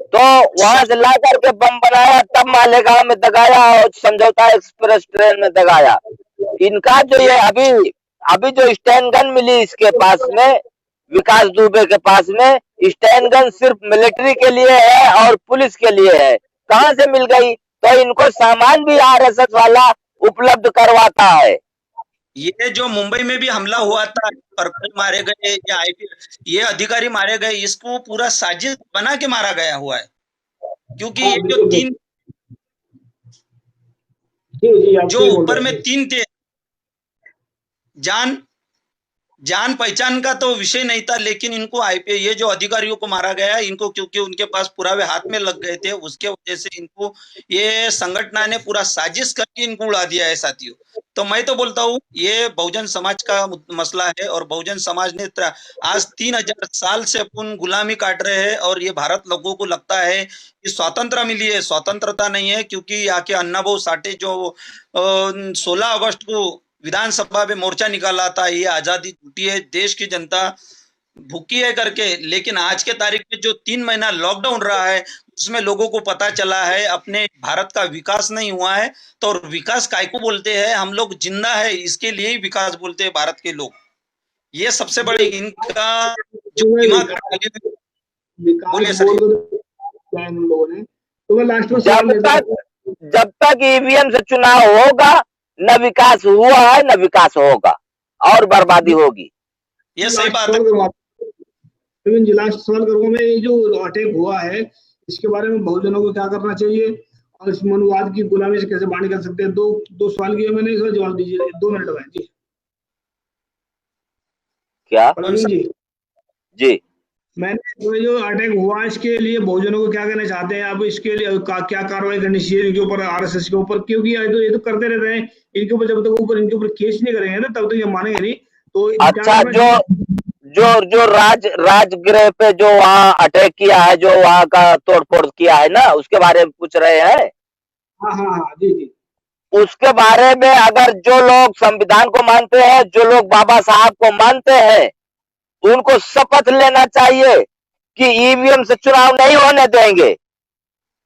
तो वहां से ला करके बम बनाया, तब मालेगांव में दगाया और समझौता एक्सप्रेस ट्रेन में दगाया। इनका जो ये अभी जो स्टैन गन मिली इसके पास में, विकास दुबे के पास में, स्टैन गन सिर्फ मिलिट्री के लिए है और पुलिस के लिए है। कहां से मिल गई? तो इनको सामान भी आरएसएस वाला उपलब्ध करवाता है। ये जो मुंबई में भी हमला हुआ था, मारे गए, ये अधिकारी मारे गए, इसको पूरा साजिश बना के मारा गया हुआ है, क्योंकि ये जो तीन जो ऊपर में 3 थे, जान जान पहचान का तो विषय नहीं था, लेकिन इनको आईपीए ये जो अधिकारियों को मारा गया इनको, क्योंकि उनके पास पुरावे हाथ में लग गए थे, उसके वजह से इनको ये संगठन ने पूरा साजिश करके इनको उड़ा दिया है साथियों। तो मैं तो बोलता हूँ ये बहुजन समाज का मसला है, और बहुजन समाज ने आज 3000 साल से अपन गुलामी काट रहे हैं, और ये भारत लोगों को लगता है कि स्वतंत्र मिली है, स्वतंत्रता नहीं है, क्योंकि यहाँ के अन्नाभाऊ साठे जो 16 अगस्त को विधानसभा में मोर्चा निकाला था, ये आजादी झूठी है, देश की जनता भूखी है करके, लेकिन आज के तारीख में जो 3 महीना लॉकडाउन रहा है उसमें लोगों को पता चला है अपने भारत का विकास नहीं हुआ है। तो विकास काय को बोलते हैं, हम लोग जिंदा है इसके लिए ही विकास बोलते हैं भारत के लोग। ये सबसे बड़ी इनका जो दिमाग बोलिए सर। लोगों ने तो मैं लास्ट में जब तक ईवीएम से चुनाव होगा न विकास हुआ है न विकास होगा, और बर्बादी होगी। ये सही बात है। लास्ट सवाल करूंगा मैं, ये जो अटैक हुआ है इसके बारे में बहुजनों को क्या करना चाहिए और इस मनुवाद की गुलामी से कैसे बाहर निकल सकते हैं? दो सवाल किए मैंने, इसका जवाब दीजिए 2 मिनट में जी। क्या जी मैंने जो अटैक हुआ इसके लिए बहुजनों को क्या कहना चाहते हैं आप? इसके लिए क्या कार्रवाई करनी चाहिए इनके ऊपर, आरएसएस के ऊपर? क्योंकि ये तो करते रहते हैं, इनके ऊपर जब तक इनके ऊपर केस नहीं करेंगे ना तब तक ये मानेंगे नहीं। तो अच्छा, जो राजगृह पे जो वहाँ अटैक किया है, जो वहाँ का तोड़फोड़ किया है ना, उसके बारे में पूछ रहे हैं? हाँ जी जी। उसके बारे में अगर जो लोग संविधान को मानते हैं, जो लोग बाबा साहब को मानते हैं, उनको शपथ लेना चाहिए कि ईवीएम से चुनाव नहीं होने देंगे।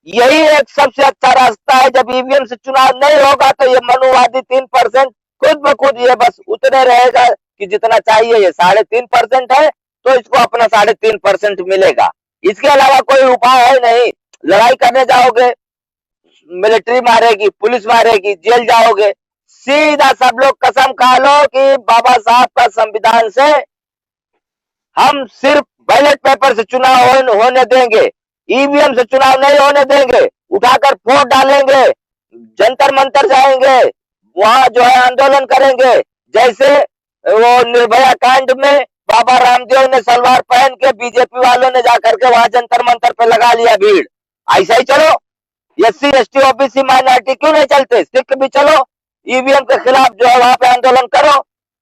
यही एक सबसे अच्छा रास्ता है। जब ईवीएम से चुनाव नहीं होगा तो ये मनुवादी 3% खुद ब खुद ये बस उतने रहेगा कि जितना चाहिए, ये 3.5% है तो इसको अपना 3.5% मिलेगा। इसके अलावा कोई उपाय है नहीं। लड़ाई करने जाओगे, मिलिट्री मारेगी, पुलिस मारेगी, जेल जाओगे। सीधा सब लोग कसम खा लो कि बाबा साहब का संविधान से हम सिर्फ बैलेट पेपर से चुनाव होने देंगे, ईवीएम से चुनाव नहीं होने देंगे। उठाकर वोट डालेंगे, जंतर मंतर जाएंगे, वहां जो है आंदोलन करेंगे। जैसे वो निर्भया कांड में बाबा रामदेव ने सलवार पहन के बीजेपी वालों ने जाकर के वहां जंतर मंतर पे लगा लिया भीड़। ऐसा ही चलो, एससी एसटी ओबीसी माइनॉरिटी क्यों नहीं चलते? सिख भी चलो, ईवीएम के खिलाफ जो है वहां पे आंदोलन करो।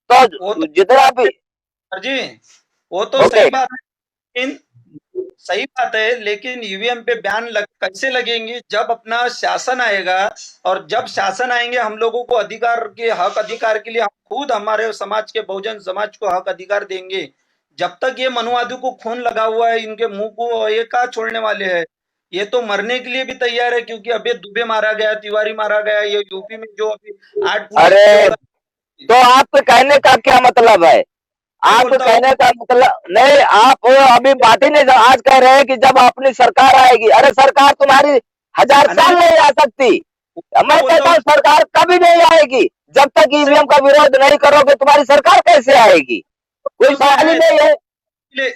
तो जितना भी जी वो तो सही बात है, सही बात है, लेकिन ईवीएम पे बैन कैसे लगेंगे? जब अपना शासन आएगा, और जब शासन आएंगे हम लोगों को अधिकार के लिए हम खुद हमारे समाज के बहुजन समाज को हक अधिकार देंगे। जब तक ये मनुवादी को खून लगा हुआ है, इनके मुंह को ये कहाँ छोड़ने वाले हैं? ये तो मरने के लिए भी तैयार है, क्योंकि अभी दुबे मारा गया, तिवारी मारा गया, ये यूपी में जो अभी 8। अरे तो आपके कहने का क्या मतलब है? आपको कहने का मतलब नहीं, आप अभी बात ही नहीं। आज कह रहे हैं कि जब अपनी सरकार आएगी। अरे सरकार तुम्हारी 1000 साल नहीं आ सकती। मैं कहता हूँ सरकार कभी नहीं आएगी जब तक ईवीएम का विरोध नहीं करोगे। तुम्हारी सरकार कैसे आएगी? कोई सवाल ही नहीं है।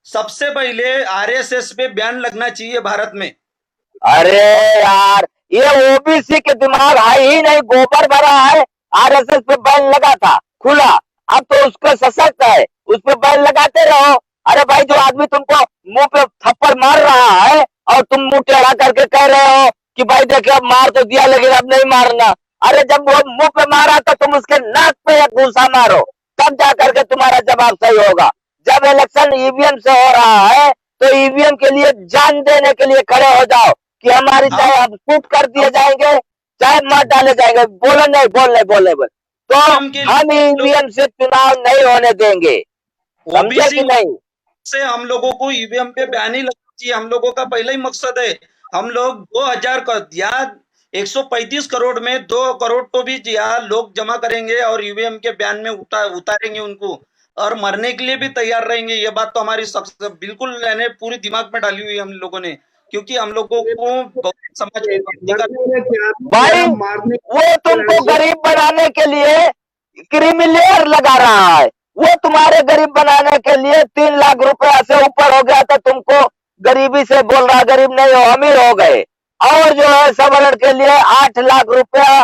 सबसे पहले आरएसएस पे बैन लगना चाहिए भारत में। अरे यार, ये ओबीसी के दिमाग है ही नहीं, गोबर भरा है। आरएसएस पे बैन लगा था खुला, अब तो उसको सशक्त है, उस पर बैन लगाते रहो। अरे भाई, जो आदमी तुमको मुंह पे थप्पड़ मार रहा है और तुम मुंह टेढ़ा करके कह रहे हो कि भाई देखिए अब मार तो दिया लेकिन अब नहीं मारना। अरे जब वो मुंह पे मारा तो तुम उसके नाक पे एक घूसा मारो, तब जा करके तुम्हारा जवाब सही होगा। जब इलेक्शन ईवीएम से हो रहा है तो ईवीएम के लिए जान देने के लिए खड़े हो जाओ कि हमारी चाहे हम शूट कर दिए जाएंगे, चाहे मार डाले जाएंगे। बोलो नहीं, बोल तो हम ईवीएम से चुनाव नहीं होने देंगे। समझे कि नहीं? से हम लोगों को ईवीएम पे बैन ही लगना चाहिए। हम लोगों का पहला ही मकसद है, हम लोग 2000 का या 135 करोड़ में 2 करोड़ तो भी लोग जमा करेंगे और ईवीएम के बैन में उतारेंगे उनको, और मरने के लिए भी तैयार रहेंगे। ये बात तो हमारी बिल्कुल पूरी दिमाग में डाली हुई हम लोगों ने, क्योंकि हम लोगों को समाज भाई वो तुमको गरीब बनाने के लिए क्रीमिलेयर लगा रहा है। वो तुम्हारे गरीब बनाने के लिए 3 लाख रुपया से ऊपर हो गया था, तुमको गरीबी से बोल रहा गरीब नहीं हो, अमीर हो गए। और जो है सवर्ण के लिए 8 लाख रुपया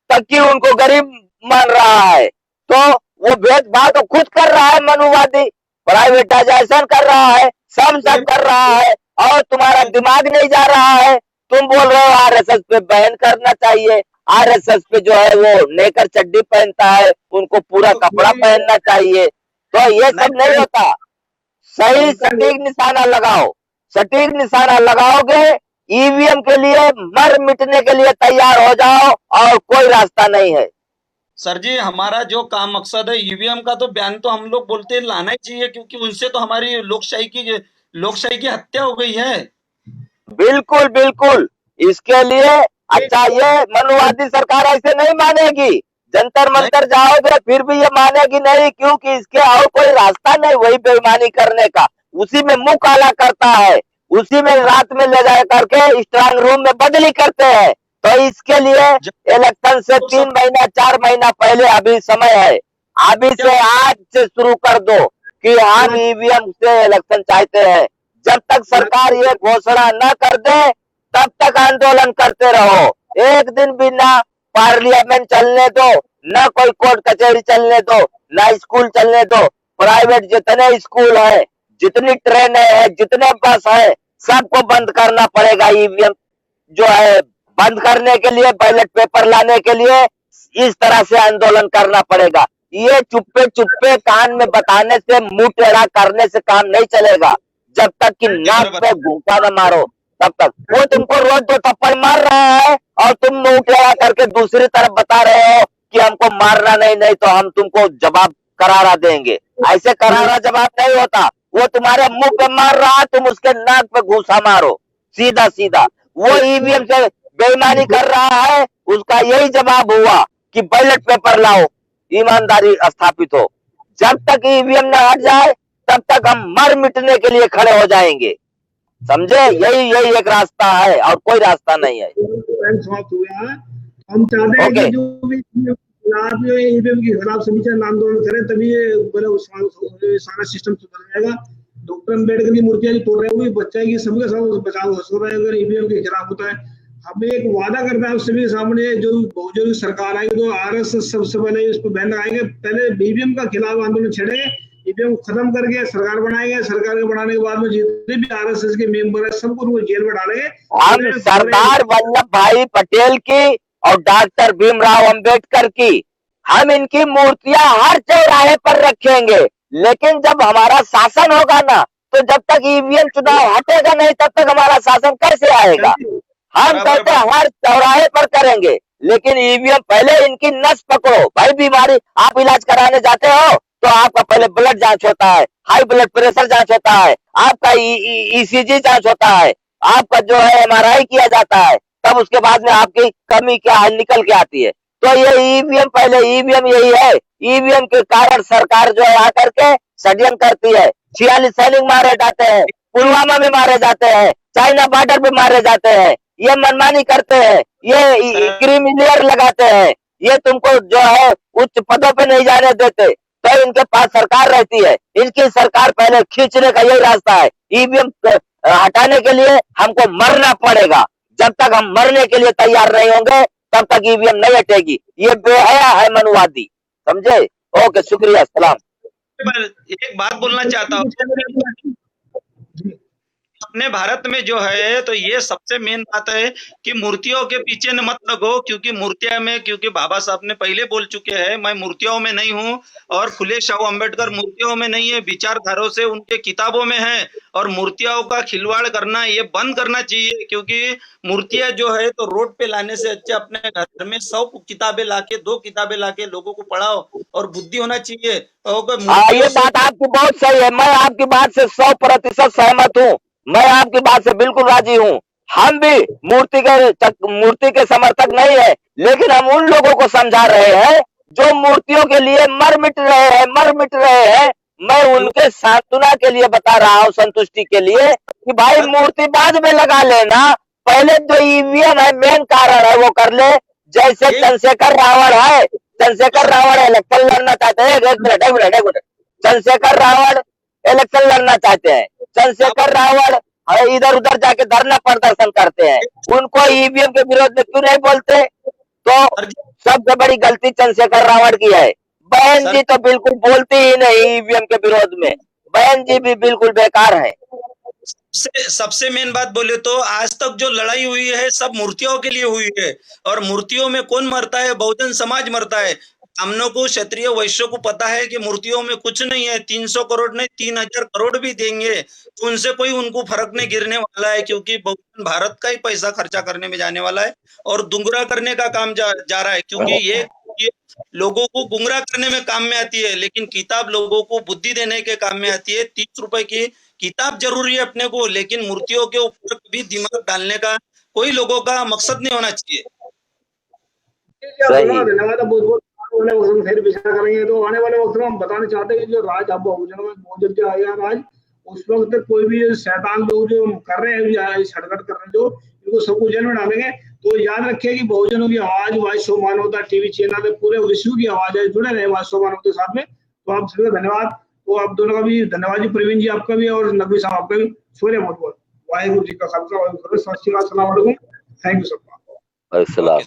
तक की उनको गरीब मान रहा है। तो वो भेदभाव तो खुद कर रहा है मनुवादी, प्राइवेटाइजेशन कर रहा है, सब कर रहा है, और तुम्हारा दिमाग नहीं जा रहा है। तुम बोल रहे हो आरएसएस पे बैन करना चाहिए, आरएसएस पे जो है वो नेकर चड्डी पहनता है, उनको पूरा कपड़ा पहनना चाहिए, तो ये सब नहीं होता। सही सटीक निशाना लगाओ, सटीक निशाना लगाओगे, ईवीएम के लिए मर मिटने के लिए तैयार हो जाओ, और कोई रास्ता नहीं है। सर जी, हमारा जो काम मकसद है ईवीएम का, तो बयान तो हम लोग बोलते हैं लाना ही चाहिए, क्योंकि उनसे तो हमारी लोकशाही की हत्या हो गई है। बिल्कुल बिल्कुल, इसके लिए अच्छा, ये मनुवादी सरकार ऐसे नहीं मानेगी, जंतर मंतर जाओगे फिर भी ये मानेगी नहीं, क्योंकि इसके और कोई रास्ता नहीं वही बेईमानी करने का। उसी में मुंह काला करता है, उसी में रात में ले जा करके स्ट्रांग रूम में बदली करते हैं। तो इसके लिए इलेक्शन से 3 महीना 4 महीना पहले अभी समय है, अभी से आज से शुरू कर दो कि हम ईवीएम से इलेक्शन चाहते हैं। जब तक सरकार ये घोषणा न कर दे तब तक आंदोलन करते रहो। एक दिन भी ना पार्लियामेंट चलने दो, न कोई कोर्ट कचहरी चलने दो, न स्कूल चलने दो। प्राइवेट जितने स्कूल है, जितनी ट्रेन है, जितने बस है, सबको बंद करना पड़ेगा। ईवीएम जो है बंद करने के लिए, बैलेट पेपर लाने के लिए इस तरह से आंदोलन करना पड़ेगा। ये चुप्पे चुप्पे कान में बताने से, मुंह टेढ़ा करने से काम नहीं चलेगा। जब तक कि नाक पे घूंसा न मारो तब तक। वो तुमको रोज 2 थप्पड़ मार रहा है और तुम मुंह टेढ़ा करके दूसरी तरफ बता रहे हो कि हमको मारना नहीं तो हम तुमको जवाब करारा देंगे। ऐसे करारा जवाब नहीं होता, वो तुम्हारे मुंह पे मार रहा है, तुम उसके नाक पे घूंसा मारो सीधा सीधा। वो ईवीएम से बेईमानी कर रहा है, उसका यही जवाब हुआ कि बैलेट पेपर लाओ, ईमानदारी स्थापित हो। जब तक ईवीएम न हट जाए तब तक हम मर मिटने के लिए खड़े हो जाएंगे, समझे? यही एक रास्ता है और कोई रास्ता नहीं है। हम चाहते हैं कि जो भी ईवीएम के खिलाफ सभी जन आंदोलन करें, तभी सारा सिस्टम सुधर जाएगा। डॉक्टर अम्बेडकर की मूर्तियां तोड़ रहे हो, बच्चा की सबके साथ बचाव हो रहा है अगर ईवीएम के खिलाफ होता है। हमें एक वादा करता है सभी सामने, जो बहुजन सरकार आएगी तो आरएसएस सबसे पहले इस पर बैन लगाएंगे। पहले ईवीएम का खिलाफ आंदोलन छेड़ेंगे, ईवीएम खत्म करके सरकार बनाएंगे, सरकार के बनाने के बाद में जितने भी आरएसएस के मेंबर है सबको वो जेल में डालेंगे। हम सरदार वल्लभ भाई पटेल की और डॉक्टर भीमराव अंबेडकर की, हम इनकी मूर्तियां हर चौराहे पर रखेंगे। लेकिन जब हमारा शासन होगा ना, तो जब तक ईवीएम चुनाव हटेगा नहीं तब तक हमारा शासन कैसे आएगा? हम कहते हैं हर चौराहे पर करेंगे, लेकिन ईवीएम पहले इनकी नस पकड़ो। भाई बीमारी, आप इलाज कराने जाते हो तो आपका पहले ब्लड जांच होता है, हाई ब्लड प्रेशर जांच होता है, आपका ईसीजी जांच होता है, आपका जो है एमआरआई किया जाता है, तब उसके बाद में आपकी कमी क्या है निकल के आती है। तो ये ईवीएम पहले, ईवीएम यही है। ईवीएम के कारण सरकार जो है आकर के षड्यंत्र करती है। 46 सैनिक मारे जाते हैं, पुलवामा में मारे जाते हैं, चाइना बॉर्डर पे मारे जाते हैं, ये मनमानी करते हैं, ये क्रिमिनल लगाते हैं, ये तुमको जो है उच्च पदों पे नहीं जाने देते, तो इनके पास सरकार रहती है। इनकी सरकार पहले खींचने का यही रास्ता है। ईवीएम हटाने के लिए हमको मरना पड़ेगा। जब तक हम मरने के लिए तैयार नहीं होंगे तब तक ईवीएम नहीं हटेगी। ये बेहया है मनुवादी, समझे? ओके, शुक्रिया, सलाम। एक बात बोलना चाहता हूँ, अपने भारत में जो है तो ये सबसे मेन बात है कि मूर्तियों के पीछे न मत लगो, क्योंकि मूर्तियां में, क्योंकि बाबा साहब ने पहले बोल चुके हैं, मैं मूर्तियों में नहीं हूँ, और फुले शाह अम्बेडकर मूर्तियों में नहीं है, विचारधारों से उनके किताबों में है। और मूर्तियों का खिलवाड़ करना ये बंद करना चाहिए, क्योंकि मूर्तियां जो है तो रोड पे लाने से अच्छा अपने घर में 100 किताबें लाके, 2 किताबें लाके लोगों को पढ़ाओ, और बुद्धि होना चाहिए। ये बात आपकी बहुत सही है, मैं आपकी बात से 100% सहमत हूँ, मैं आपकी बात से बिल्कुल राजी हूँ। हम भी मूर्ति के समर्थक नहीं है, लेकिन हम उन लोगों को समझा रहे हैं जो मूर्तियों के लिए मर मिट रहे हैं। मैं उनके सांत्वना के लिए बता रहा हूँ, संतुष्टि के लिए, कि भाई मूर्ति बाद में लगा लेना, पहले जो ईवीएम है मेन कारण है वो कर ले। जैसे चंद्रशेखर रावण है, चंद्रशेखर रावण इलेक्शन लड़ना चाहते हैं। एक मिनट, चंद्रशेखर रावण इलेक्शन लड़ना चाहते हैं, चंद्रशेखर रावण इधर उधर जाके धरना प्रदर्शन करते हैं, उनको ईवीएम के विरोध में क्यों नहीं बोलते? तो सबसे बड़ी गलती चंद्रशेखर रावण की है। बहन जी तो बिल्कुल बोलती ही नहीं ईवीएम के विरोध में, बहन जी भी बिल्कुल बेकार है। सबसे मेन बात बोले तो आज तक जो लड़ाई हुई है सब मूर्तियों के लिए हुई है, और मूर्तियों में कौन मरता है? बहुजन समाज मरता है। हमनों को, क्षत्रिय वैश्यों को पता है कि मूर्तियों में कुछ नहीं है। 300 करोड़ नहीं 3000 करोड़ भी देंगे तो उनसे कोई उनको फर्क नहीं गिरने वाला है, क्योंकि बहुजन भारत का ही पैसा खर्चा करने में जाने वाला है और गुमराह करने का काम जा रहा है। क्योंकि ये लोगों को गुमराह करने में काम में आती है, लेकिन किताब लोगों को बुद्धि देने के काम में आती है। 30 रुपए की किताब जरूरी है अपने को, लेकिन मूर्तियों के ऊपर कभी दिमाग डालने का कोई लोगों का मकसद नहीं होना चाहिए। धन्यवाद, बहुत बहुत आने वाले वक्त फिर विचार करेंगे। तो आने वाले वक्त में हम बताना चाहते हैं कि जो राज अब बहुजनों में बहुत जल्दी आएगा राज, उस वक्त कोई भी शैतान लोग जो कर रहे हैं, छटगट कर रहे हैं, जो इनको सबको जेल में डालेंगे। तो याद रखिए कि बहुजनों की आवाज वॉइस ऑफ मानवता टीवी चैनल है, पूरे विश्व की आवाज है, जुड़े रहे वॉइस ऑफ मानवता के साथ में। तो आप सभी का धन्यवाद। तो आप दोनों का भी धन्यवाद जी, प्रवीण जी आपका भी और नकवी साहब आपका भी। सूर्य बहुत बहुत वाहिगुरु जी का खालसा वाहिगुरु जी का फतेह। सत श्री अकाल, अस्सलाम वालेकुम, थैंक यू सबका।